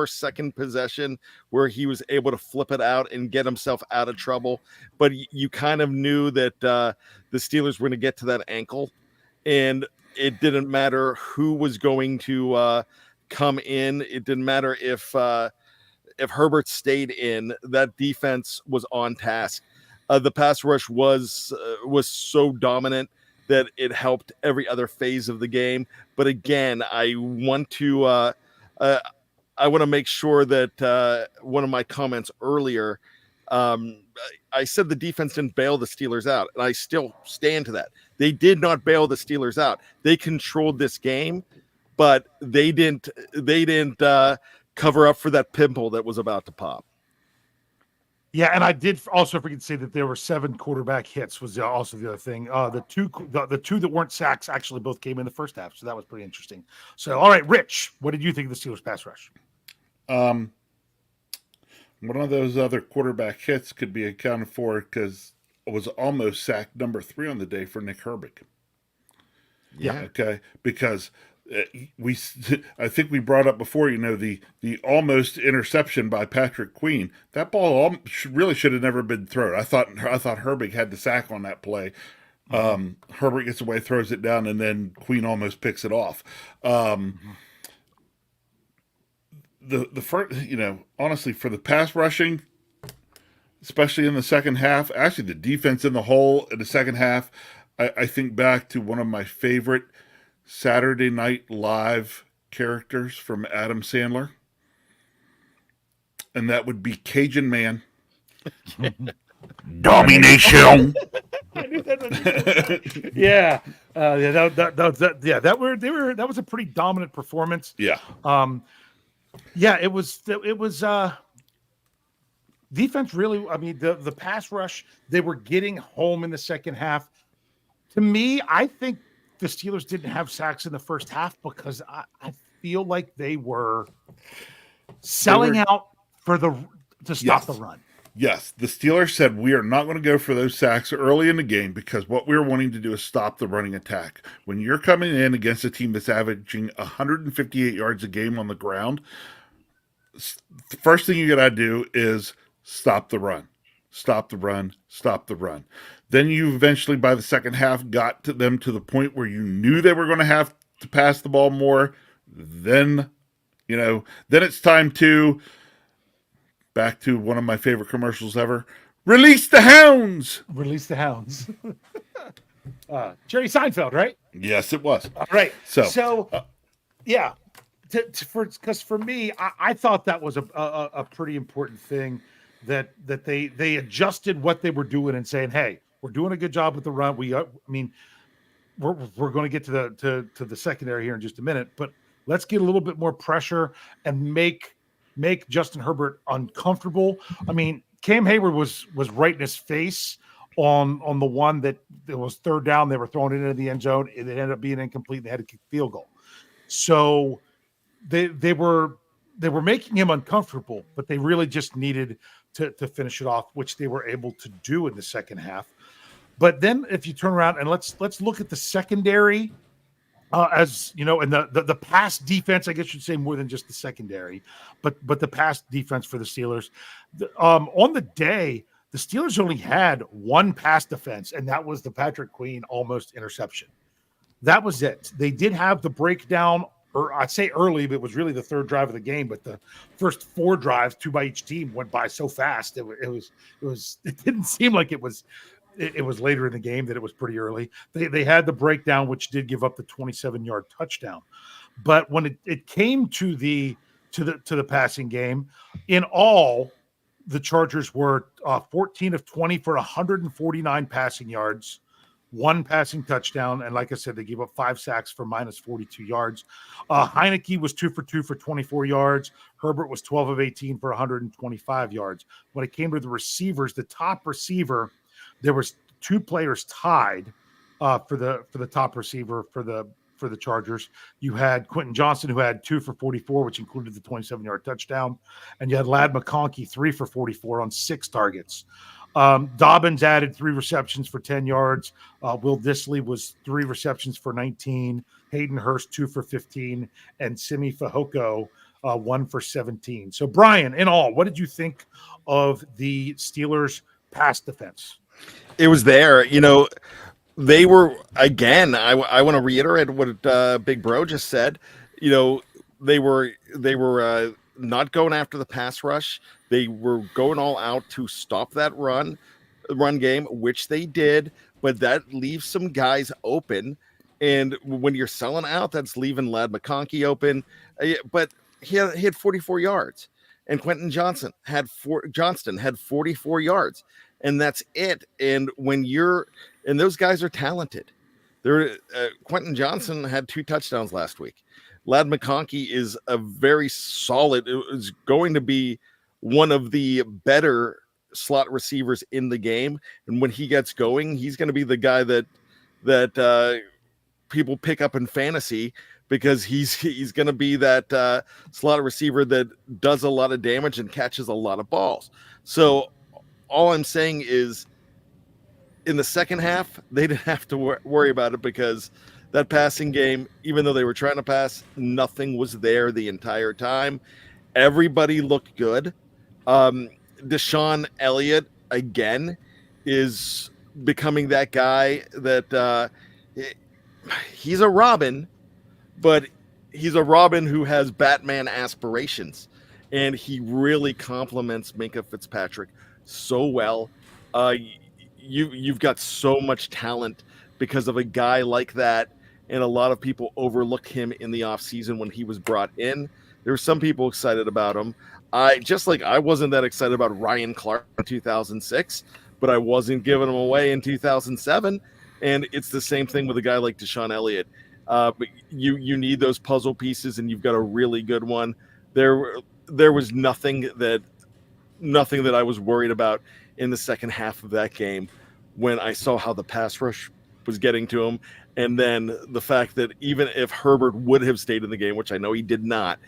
second possession where he was able to flip it out and get himself out of trouble. But you kind of knew that the Steelers were going to get to that ankle. And it didn't matter who was going to come in. It didn't matter if Herbert stayed in. That defense was on task. The pass rush was so dominant that it helped every other phase of the game. But again, I want to make sure that one of my comments earlier, I said the defense didn't bail the Steelers out, and I still stand to that. They did not bail the Steelers out. They controlled this game, but they didn't cover up for that pimple that was about to pop. Yeah, and I did also forget to say that there were 7 quarterback hits was also the other thing. The two that weren't sacks actually both came in the first half, so that was pretty interesting. So, all right, Rich, what did you think of the Steelers pass rush? One of those other quarterback hits could be accounted for because it was almost sack number 3 on the day for Nick Herbig. Yeah. Okay, because I think we brought up before, the almost interception by Patrick Queen. That ball really should have never been thrown. I thought Herbig had the sack on that play. Herbert gets away, throws it down, and then Queen almost picks it off. The first, honestly, for the pass rushing, especially in the second half, actually the defense in the whole in the second half, I think back to one of my favorite Saturday Night Live characters from Adam Sandler, and that would be Cajun Man. Domination. I knew that. Yeah, that was a pretty dominant performance. Yeah. It was defense really. I mean, the pass rush, they were getting home in the second half. To me, I think the Steelers didn't have sacks in the first half because I feel like they were selling out to stop the run. Yes, the Steelers said we are not going to go for those sacks early in the game because what we're wanting to do is stop the running attack. When you're coming in against a team that's averaging 158 yards a game on the ground, the first thing you got to do is stop the run. Stop the run, stop the run. Then you eventually, by the second half, got to them to the point where you knew they were going to have to pass the ball more. Then it's time to, back to one of my favorite commercials ever, release the hounds. Release the hounds. Jerry Seinfeld, right? Yes, it was. All right. So yeah. Because for me, I thought that was a pretty important thing that they adjusted what they were doing and saying, hey, we're doing a good job with the run. We're going to get to the secondary here in just a minute, but let's get a little bit more pressure and make Justin Herbert uncomfortable. I mean, Cam Hayward was right in his face on the one that was third down. They were throwing it into the end zone. It ended up being incomplete. And they had to kick field goal. So they were making him uncomfortable, but they really just needed to finish it off, which they were able to do in the second half. But then if you turn around and let's look at the secondary, as you know, and the pass defense, I guess you should say more than just the secondary, but the pass defense for the Steelers. On the day, the Steelers only had one pass defense, and that was the Patrick Queen almost interception. That was it. They did have the breakdown, or I'd say early, but it was really the third drive of the game. But the first four drives, two by each team, went by so fast. It didn't seem like it was later in the game, that it was pretty early. They had the breakdown, which did give up the 27-yard touchdown. But when it came to the passing game, in all, the Chargers were 14 of 20 for 149 passing yards, one passing touchdown, and like I said, they gave up 5 sacks for minus 42 yards. Heineke was 2 for 2 for 24 yards. Herbert was 12 of 18 for 125 yards. When it came to the receivers, the top receiver, there was 2 players tied for the top receiver for the Chargers. You had Quentin Johnson, who had 2 for 44, which included the 27-yard touchdown, and you had Ladd McConkey 3 for 44 on 6 targets. Dobbins added 3 receptions for 10 yards. Will Dissly was 3 receptions for 19. Hayden Hurst 2 for 15, and Simi Fehoko 1 for 17. So, Brian, in all, what did you think of the Steelers' pass defense? It was there, they were, again, I want to reiterate what Big Bro just said. They were not going after the pass rush. They were going all out to stop that run game, which they did, but that leaves some guys open. And when you're selling out, that's leaving Ladd McConkey open. But he had 44 yards, and Quentin Johnston had 44 yards. And that's it. And those guys are talented. Quentin Johnson had 2 touchdowns last week. Ladd McConkey is a very solid. It is going to be one of the better slot receivers in the game. And when he gets going, he's going to be the guy that people pick up in fantasy, because he's going to be that slot receiver that does a lot of damage and catches a lot of balls. So all I'm saying is, in the second half, they didn't have to worry about it, because that passing game, even though they were trying to pass, nothing was there the entire time. Everybody looked good. Deshaun Elliott, again, is becoming that guy that he's a Robin, but he's a Robin who has Batman aspirations, and he really complements Minkah Fitzpatrick so well. You've got so much talent because of a guy like that, and a lot of people overlooked him in the offseason when he was brought in. There were some people excited about him. I wasn't that excited about Ryan Clark in 2006, but I wasn't giving him away in 2007. And it's the same thing with a guy like Deshaun Elliott. But you need those puzzle pieces, and you've got a really good one. There was nothing that I was worried about in the second half of that game when I saw how the pass rush was getting to him. And then the fact that even if Herbert would have stayed in the game, which I know he did not,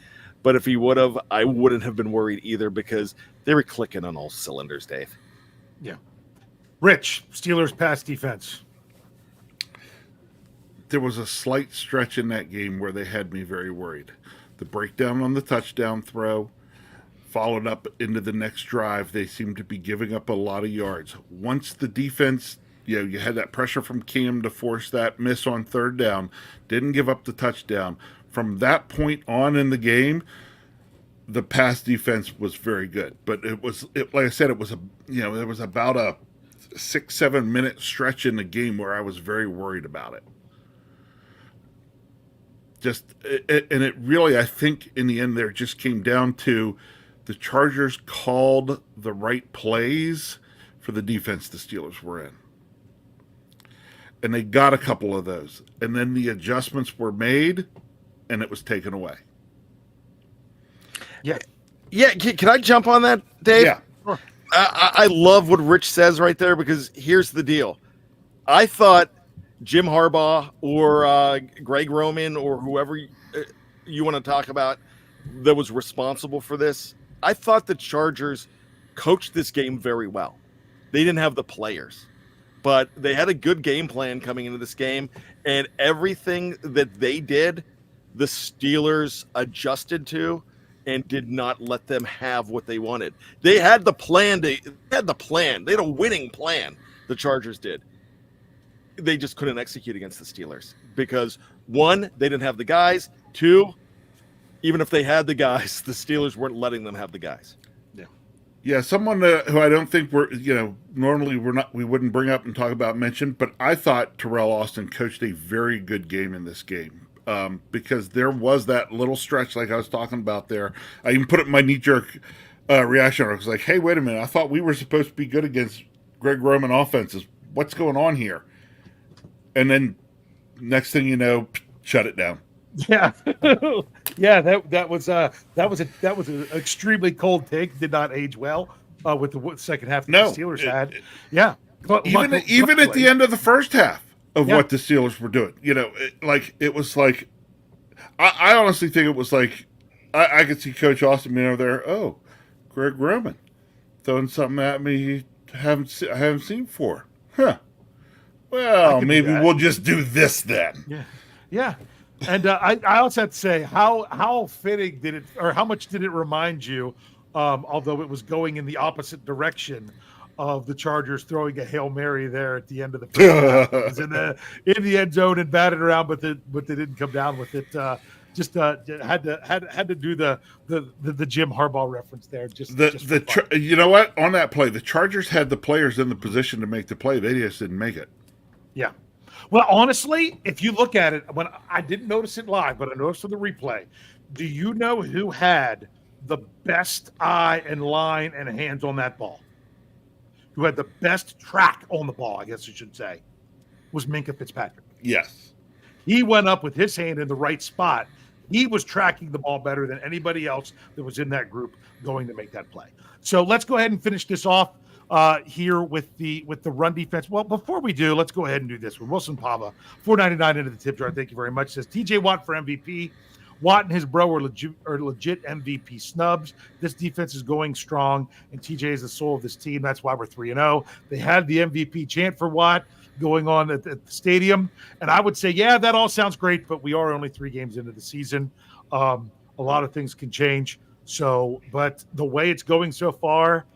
but if he would have, I wouldn't have been worried either because they were clicking on all cylinders, Dave. Yeah. Rich, Steelers pass defense. There was a slight stretch in that game where they had me very worried. The breakdown on the touchdown throw, followed up into the next drive, they seemed to be giving up a lot of yards. Once the defense, you had that pressure from Cam to force that miss on third down, didn't give up the touchdown. From that point on in the game, the pass defense was very good. But like I said, it was there was about a 6-7 minute stretch in the game where I was very worried about it. And it really, I think in the end there just came down to the Chargers called the right plays for the defense the Steelers were in. And they got a couple of those. And then the adjustments were made, and it was taken away. Yeah. Yeah, can I jump on that, Dave? Yeah. Sure. I love what Rich says right there because here's the deal. I thought Jim Harbaugh or Greg Roman or whoever you want to talk about that was responsible for this, I thought the Chargers coached this game very well. They didn't have the players, but they had a good game plan coming into this game, and everything that they did, the Steelers adjusted to and did not let them have what they wanted. They had the plan. They had a winning plan, the Chargers did. They just couldn't execute against the Steelers because, one, they didn't have the guys. Two, even if they had the guys, the Steelers weren't letting them have the guys. Yeah, someone who I don't think normally we wouldn't bring up and talk about mention, but I thought Terrell Austin coached a very good game in this game because there was that little stretch like I was talking about there. I even put it in my knee-jerk reaction. I was like, hey, wait a minute. I thought we were supposed to be good against Greg Roman offenses. What's going on here? And then next thing you know, shut it down. Yeah, yeah. That was an extremely cold take. Did not age well with the second half that the Steelers had. Yeah, but even at the end of the first half of what the Steelers were doing, it was like I honestly think it was like I could see Coach Austin being over there. Oh, Greg Roman throwing something at me I haven't seen before. Huh. Well, maybe we'll just do this then. Yeah, yeah. And I also have to say, how fitting did it, or how much did it remind you, although it was going in the opposite direction of the Chargers throwing a Hail Mary there at the end of the first half. It was in the end zone and batted around, but they didn't come down with it. Just had to do the Jim Harbaugh reference there. You know what? On that play, the Chargers had the players in the position to make the play. They just didn't make it. Yeah. Well, honestly, if you look at it, when I didn't notice it live, but I noticed on the replay, do you know who had the best eye and line and hands on that ball? Who had the best track on the ball, I guess you should say, was Minkah Fitzpatrick. Yes. He went up with his hand in the right spot. He was tracking the ball better than anybody else that was in that group going to make that play. So let's go ahead and finish this off here with the run defense. Well, before we do, let's go ahead and do this one. Wilson Pava, $4.99 into the tip jar. Thank you very much. Says TJ Watt for MVP. Watt and his bro are legit MVP snubs. This defense is going strong, and TJ is the soul of this team. That's why we're 3-0. They had the MVP chant for Watt going on at the stadium, and I would say, yeah, that all sounds great, but we are only 3 games into the season. A lot of things can change. But the way it's going so far,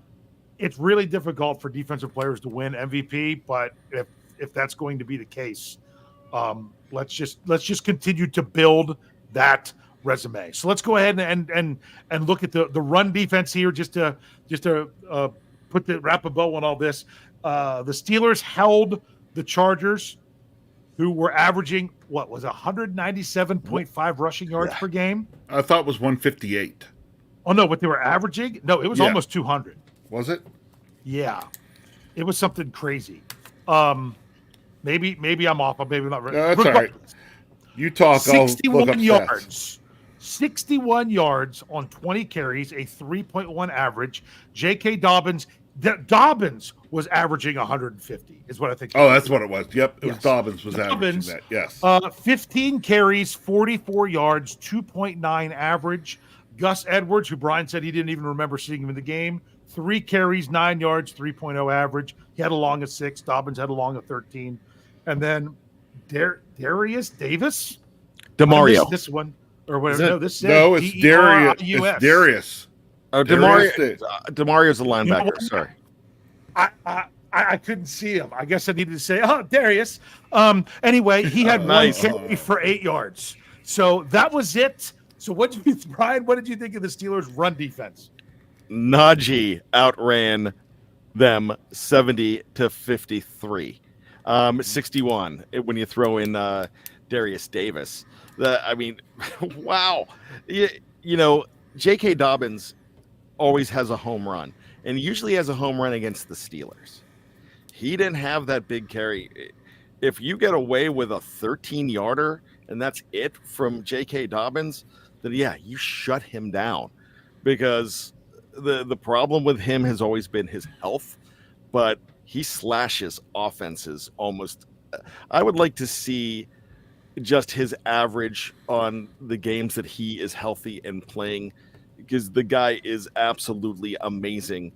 it's really difficult for defensive players to win MVP. But if that's going to be the case, let's just continue to build that resume. So let's go ahead and look at the run defense here, just to wrap a bow on all this. The Steelers held the Chargers who were averaging, 197.5 rushing yards per game? I thought it was 158. Oh, no, what they were averaging? No, it was almost 200. Was it? Yeah. It was something crazy. Maybe I'm off, but maybe not. No, that's all right. You talk, I'll look up 61 yards. 61 yards on 20 carries, a 3.1 average. J.K. Dobbins was averaging 150, is what I think. Oh, that's what it was. Yep, it was Yes. Dobbins was averaging that. Yes. 15 carries, 44 yards, 2.9 average. Gus Edwards, who Brian said he didn't even remember seeing him in the game, 3 carries, 9 yards, 3.0 average. He had a long of 6. Dobbins had a long of 13. And then Darius Davis? Demario. This one. Or whatever. Is it? No, this It's Darius. It's Darius. Oh, Demario's a linebacker. Sorry. I couldn't see him. I guess I needed to say, Darius. Anyway, he had nice. 1 carry for 8 yards. So that was it. So Brian, what did you think of the Steelers' run defense? Najee outran them 70-53. 61 when you throw in Darius Davis. Wow. You know, J.K. Dobbins always has a home run, and usually has a home run against the Steelers. He didn't have that big carry. If you get away with a 13-yarder and that's it from J.K. Dobbins, then you shut him down, because the problem with him has always been his health, but he slashes offenses almost. I would like to see just his average on the games that he is healthy and playing, because the guy is absolutely amazing.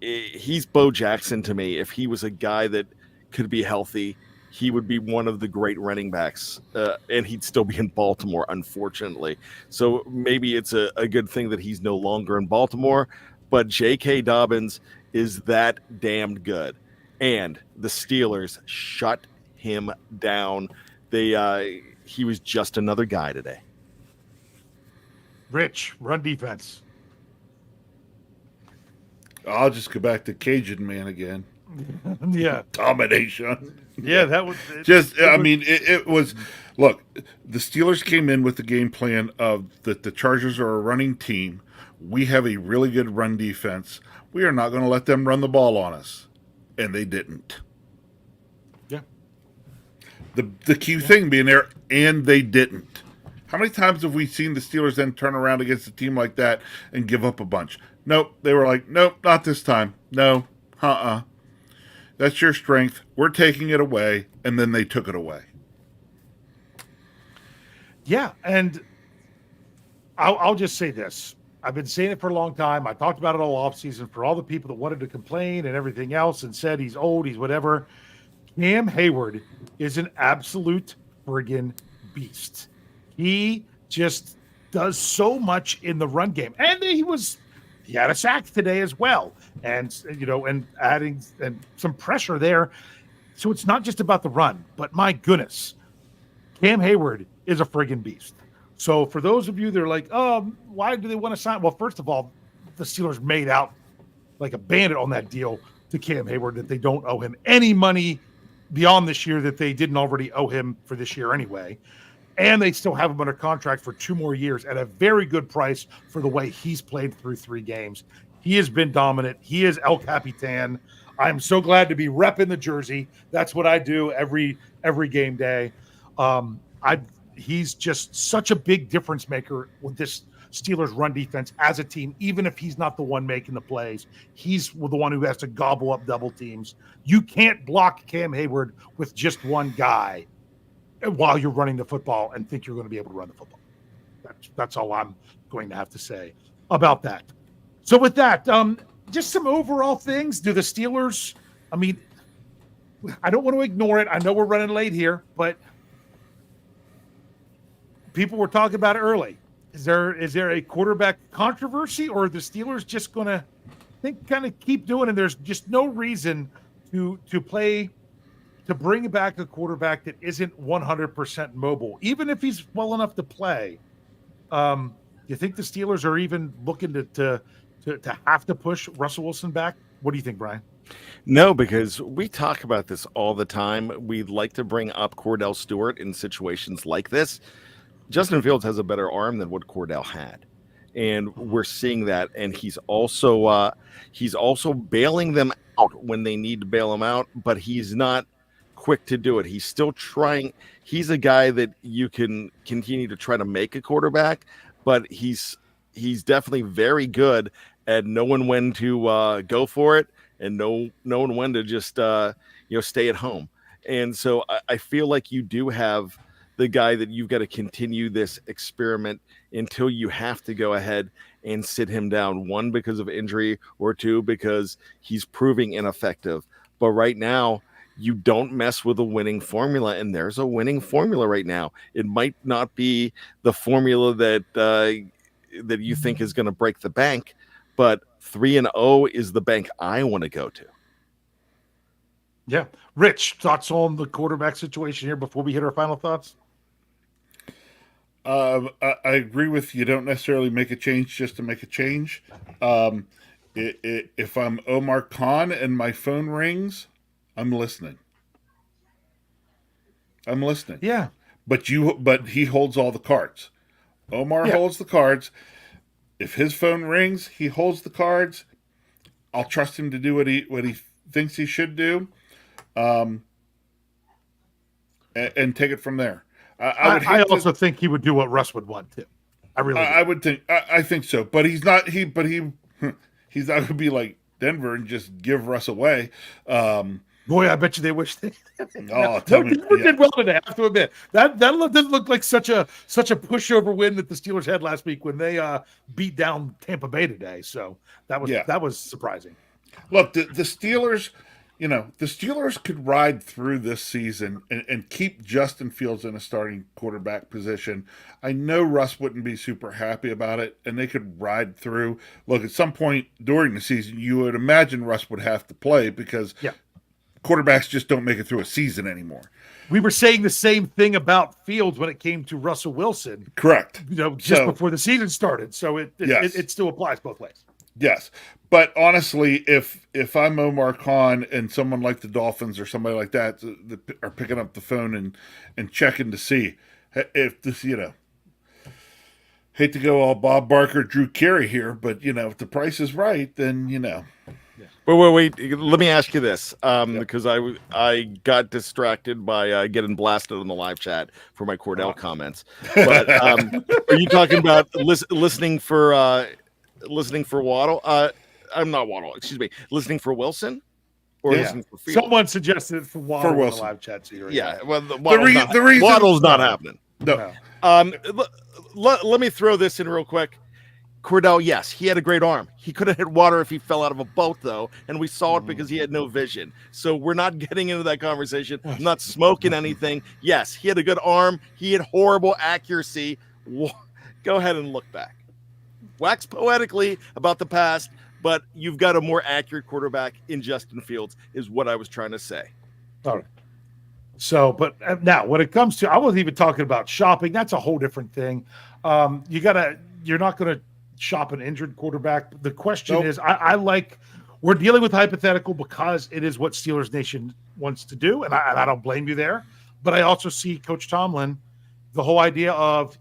He's Bo Jackson to me. If he was a guy that could be healthy, he would be one of the great running backs, and he'd still be in Baltimore, unfortunately. So maybe it's a good thing that he's no longer in Baltimore, but J.K. Dobbins is that damned good. And the Steelers shut him down. He was just another guy today. Rich, run defense. I'll just go back to Cajun Man again. Yeah. Domination. Yeah, that was it was. Look, the Steelers came in with the game plan of that the Chargers are a running team. We have a really good run defense. We are not going to let them run the ball on us. And they didn't. Yeah. The key thing being there, and they didn't. How many times have we seen the Steelers then turn around against a team like that and give up a bunch? Nope. They were like, nope, not this time. No. That's your strength. We're taking it away. And then they took it away. Yeah, and I'll just say this. I've been saying it for a long time. I talked about it all offseason for all the people that wanted to complain and everything else and said he's old, he's whatever. Cam Hayward is an absolute friggin' beast. He just does so much in the run game. And he had a sack today as well. And, and adding and some pressure there. So it's not just about the run, but my goodness, Cam Hayward is a friggin' beast. So for those of you that are like, why do they want to sign? Well, first of all, the Steelers made out like a bandit on that deal to Cam Hayward, that they don't owe him any money beyond this year that they didn't already owe him for this year anyway. And they still have him under contract for 2 more years at a very good price for the way he's played through 3 games. He has been dominant. He is El Capitan. I'm so glad to be repping the jersey. That's what I do every game day. He's just such a big difference maker with this Steelers run defense as a team, even if he's not the one making the plays. He's the one who has to gobble up double teams. You can't block Cam Hayward with just one guy while you're running the football and think you're going to be able to run the football. That's all I'm going to have to say about that. So with that, just some overall things. Do the Steelers, I don't want to ignore it. I know we're running late here, but people were talking about it early. Is there a quarterback controversy, or are the Steelers just going to kind of keep doing it? There's just no reason to bring back a quarterback that isn't 100% mobile, even if he's well enough to play. You think the Steelers are even looking to have to push Russell Wilson back? What do you think, Brian? No, because we talk about this all the time. We'd like to bring up Cordell Stewart in situations like this. Justin Fields has a better arm than what Cordell had, and we're seeing that. And he's also bailing them out when they need to bail him out, but he's not quick to do it. He's still trying. He's a guy that you can continue to try to make a quarterback, but he's definitely very good at knowing when to go for it and knowing when to just stay at home. And so I feel like you do have the guy that you've got to continue this experiment until you have to go ahead and sit him down, one, because of injury, or two, because he's proving ineffective. But right now, you don't mess with a winning formula, and there's a winning formula right now. It might not be the formula that you think is going to break the bank, but 3-0 is the bank I want to go to. Yeah. Rich, thoughts on the quarterback situation here before we hit our final thoughts? I agree with you. Don't necessarily make a change just to make a change. If I'm Omar Khan and my phone rings, I'm listening. Yeah. But he holds all the cards. Omar holds the cards. If his phone rings, he holds the cards. I'll trust him to do what he thinks he should do, and take it from there. I also think he would do what Russ would want to. I would think. I think so, but he's not. He's not going to be like Denver and just give Russ away. Boy, I bet you they wish they. Denver did well today. I have to admit that doesn't look like such a pushover win that the Steelers had last week when they beat down Tampa Bay today. So that was surprising. Look, the Steelers. The Steelers could ride through this season and keep Justin Fields in a starting quarterback position. I know Russ wouldn't be super happy about it, and they could ride through. Look, at some point during the season, you would imagine Russ would have to play because quarterbacks just don't make it through a season anymore. We were saying the same thing about Fields when it came to Russell Wilson. Correct. Just before the season started. So it still applies both ways. Yes. But honestly, if I'm Omar Khan and someone like the Dolphins or somebody like that are picking up the phone and checking to see if this, hate to go all Bob Barker, Drew Carey here, but if the price is right, then Wait. Let me ask you this, because I got distracted by getting blasted on the live chat for my Cordell comments. But are you talking about listening for Waddle? I'm not Waddle. Excuse me. Listening for Wilson, or listening for Fields? Someone suggested for Waddle for in the live chat. So Well, the reason Waddle's not happening. No. Let me throw this in real quick. Cordell, yes, he had a great arm. He could have hit water if he fell out of a boat, though, and we saw it because he had no vision. So we're not getting into that conversation. I'm not smoking anything. Yes, he had a good arm. He had horrible accuracy. Go ahead and look back. Wax poetically about the past, but you've got a more accurate quarterback in Justin Fields, is what I was trying to say. All right. So, but now when it comes to, I wasn't even talking about shopping. That's a whole different thing. You're not going to shop an injured quarterback. The question is, we're dealing with hypothetical because it is what Steelers Nation wants to do. And I don't blame you there, but I also see Coach Tomlin, the whole idea of,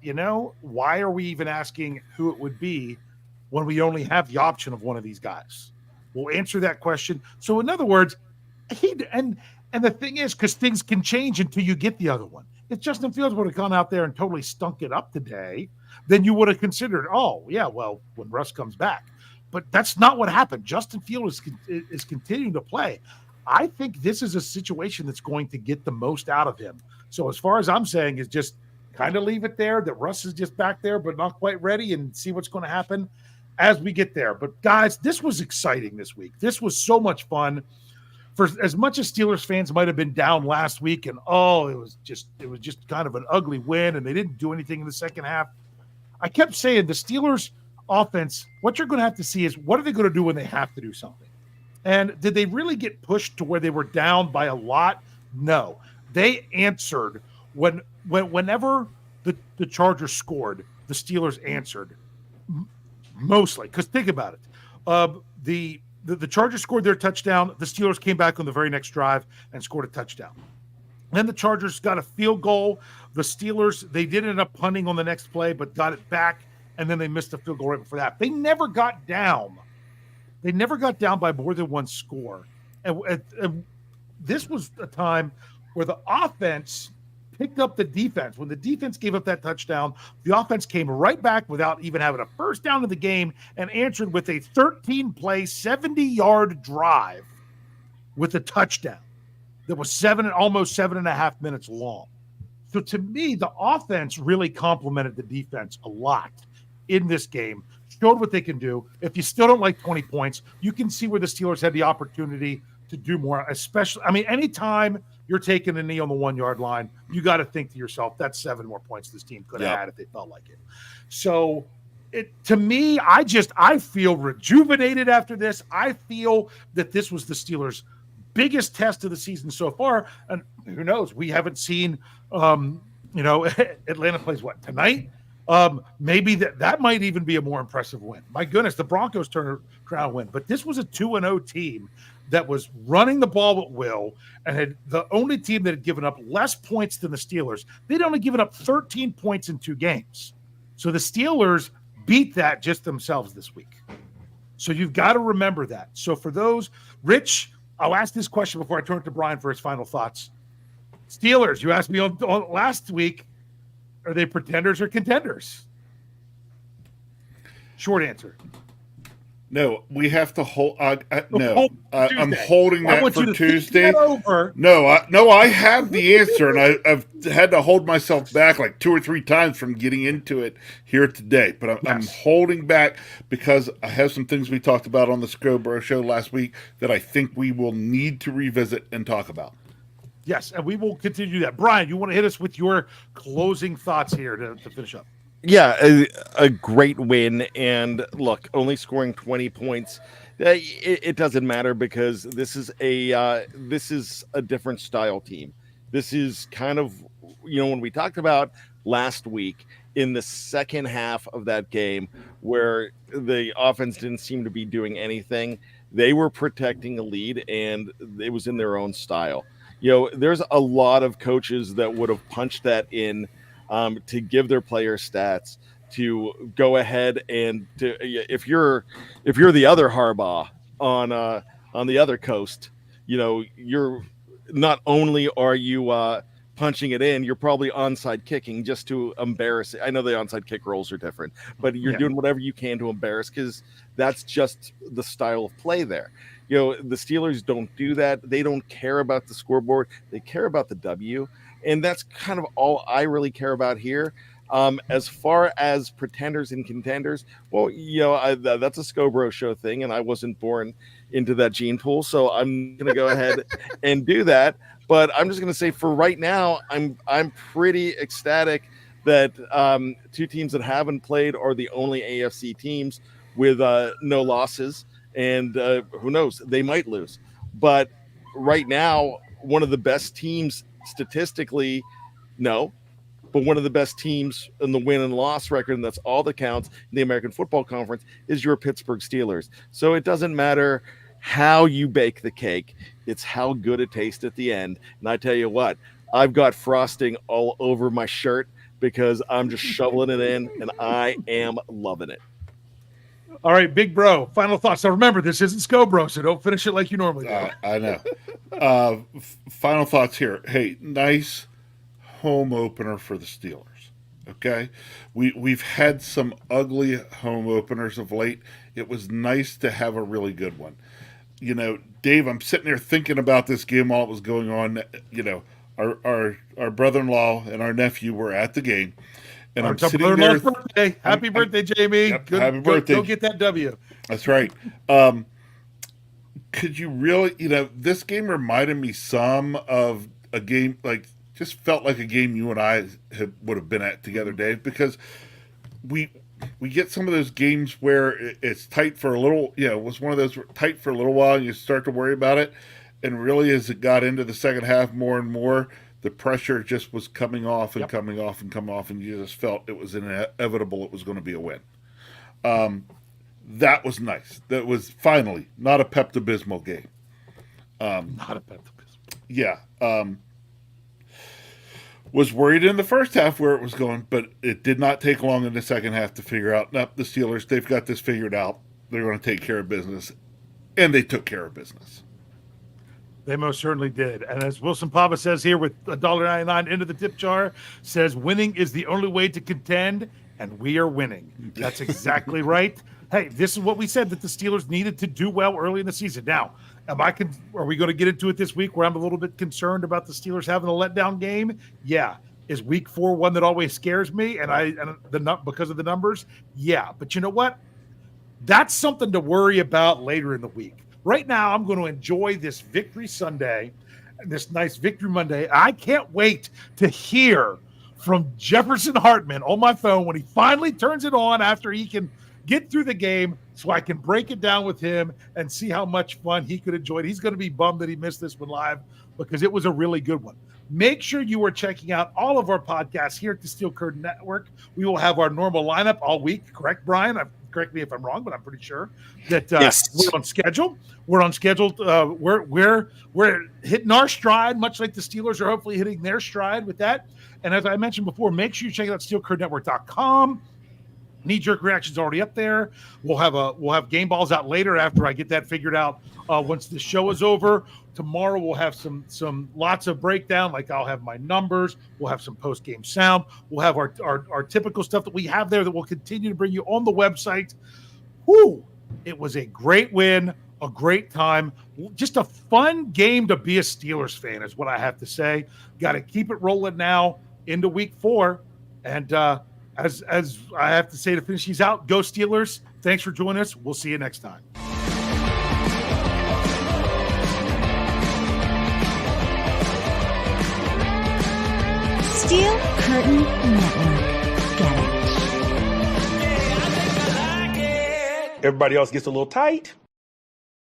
why are we even asking who it would be when we only have the option of one of these guys? We'll answer that question. So in other words, and the thing is, because things can change until you get the other one. If Justin Fields would have gone out there and totally stunk it up today, then you would have considered, when Russ comes back. But that's not what happened. Justin Fields is continuing to play. I think this is a situation that's going to get the most out of him. So as far as I'm saying is just kind of leave it there, that Russ is just back there but not quite ready, and see what's going to happen as we get there. But guys, this was exciting this week. This was so much fun. For as much as Steelers fans might have been down last week and it was just kind of an ugly win and they didn't do anything in the second half, I kept saying the Steelers offense, what you're going to have to see is what are they going to do when they have to do something? And did they really get pushed to where they were down by a lot? No. They answered whenever the Chargers scored, the Steelers answered mostly. Because think about it. the Chargers scored their touchdown. The Steelers came back on the very next drive and scored a touchdown. Then the Chargers got a field goal. The Steelers, they did end up punting on the next play, but got it back, and then they missed a field goal right before that. They never got down. They never got down by more than one score. And this was a time where the offense picked up the defense. When the defense gave up that touchdown, the offense came right back without even having a first down in the game and answered with a 13-play, 70-yard drive with a touchdown that was almost 7.5 minutes long. So to me, the offense really complimented the defense a lot in this game, showed what they can do. If you still don't like 20 points, you can see where the Steelers had the opportunity to do more, especially, anytime you're taking a knee on the 1-yard line, you got to think to yourself, that's 7 more points this team could have had if they felt like it. So to me, I feel rejuvenated after this. I feel that this was the Steelers' biggest test of the season so far. And who knows? We haven't seen, Atlanta plays what, tonight? Maybe that might even be a more impressive win. My goodness, the Broncos turn around win. But this was a 2-0 team that was running the ball at will and had the only team that had given up less points than the Steelers. They'd only given up 13 points in 2 games. So the Steelers beat that just themselves this week. So you've got to remember that. So for those, Rich, I'll ask this question before I turn it to Bryan for his final thoughts. Steelers, you asked me on last week, are they pretenders or contenders? Short answer. No, we have to hold. No, I'm holding that for Tuesday. No, I have the answer, and I've had to hold myself back like 2 or 3 times from getting into it here today. But I'm holding back because I have some things we talked about on the Scobro show last week that I think we will need to revisit and talk about. Yes, and we will continue to do that. Bryan, you want to hit us with your closing thoughts here to finish up? Yeah, a great win. And look, only scoring 20 points, it doesn't matter because this is a different style team. This is kind of, when we talked about last week in the second half of that game where the offense didn't seem to be doing anything, they were protecting a lead and it was in their own style. There's a lot of coaches that would have punched that in to give their players stats, to go ahead and if you're the other Harbaugh on the other coast, you're not only are you punching it in, you're probably onside kicking just to embarrass it. I know the onside kick rules are different, but you're doing whatever you can to embarrass because that's just the style of play there. The Steelers don't do that. They don't care about the scoreboard. They care about the W. And that's kind of all I really care about here. As far as pretenders and contenders, well, that's a Scobro show thing, and I wasn't born into that gene pool, so I'm going to go ahead and do that. But I'm just going to say for right now, I'm pretty ecstatic that 2 teams that haven't played are the only AFC teams with no losses. And who knows, they might lose. But right now, one of the best teams statistically, no, but one of the best teams in the win and loss record, and that's all that counts in the American Football Conference, is your Pittsburgh Steelers. So it doesn't matter how you bake the cake, it's how good it tastes at the end. And I tell you what, I've got frosting all over my shirt because I'm just shoveling it in, and I am loving it. All right, big bro, final thoughts. So remember, this isn't Scobro, so don't finish it like you normally do. I know. Final thoughts here. Hey, nice home opener for the Steelers. Okay, we've had some ugly home openers of late. It was nice to have a really good one. Dave, I'm sitting there thinking about this game while it was going on. Our brother-in-law and our nephew were at the game. And I'm sitting there. Birthday. Happy birthday, Jamie. Yep, happy birthday. Go get that W. That's right. Could you really, this game reminded me some of a game, just felt like a game you and I would have been at together, Dave, because we get some of those games where it's tight for a little, it was one of those tight for a little while and you start to worry about it. And really, as it got into the second half more and more, the pressure just was coming off and coming off and coming off, and you just felt it was inevitable it was going to be a win. That was nice. That was finally not a Pepto-Bismol game. Not a Pepto-Bismol. Yeah. Was worried in the first half where it was going, but it did not take long in the second half to figure out, nope, the Steelers, they've got this figured out. They're going to take care of business. And they took care of business. They most certainly did. And as Wilson Papa says here with $1.99 into the tip jar, says winning is the only way to contend, and we are winning. That's exactly right. Hey, this is what we said, that the Steelers needed to do well early in the season. Now, are we going to get into it this week where I'm a little bit concerned about the Steelers having a letdown game? Yeah. Is week 4 one that always scares me because of the numbers? Yeah. But you know what? That's something to worry about later in the week. Right now, I'm going to enjoy this Victory Sunday, this nice Victory Monday. I can't wait to hear from Jefferson Hartman on my phone when he finally turns it on after he can get through the game, so I can break it down with him and see how much fun he could enjoy it. He's going to be bummed that he missed this one live because it was a really good one. Make sure you are checking out all of our podcasts here at the Steel Curtain Network. We will have our normal lineup all week. Correct, Brian? Correct me if I'm wrong, but I'm pretty sure that yes. We're on schedule. We're on schedule. We're hitting our stride, much like the Steelers are hopefully hitting their stride with that. And as I mentioned before, make sure you check out steelcurtainnetwork.com. Knee jerk reactions already up there. We'll have game balls out later after I get that figured out. Once the show is over, tomorrow we'll have some lots of breakdown. Like I'll have my numbers. We'll have some post game sound. We'll have our typical stuff that we have there that we'll continue to bring you on the website. Whoo! It was a great win, a great time, just a fun game to be a Steelers fan is what I have to say. Got to keep it rolling now into week 4, and as I have to say to finish these out, go Steelers. Thanks for joining us. We'll see you next time. Steel Curtain Network. Get it. Everybody else gets a little tight.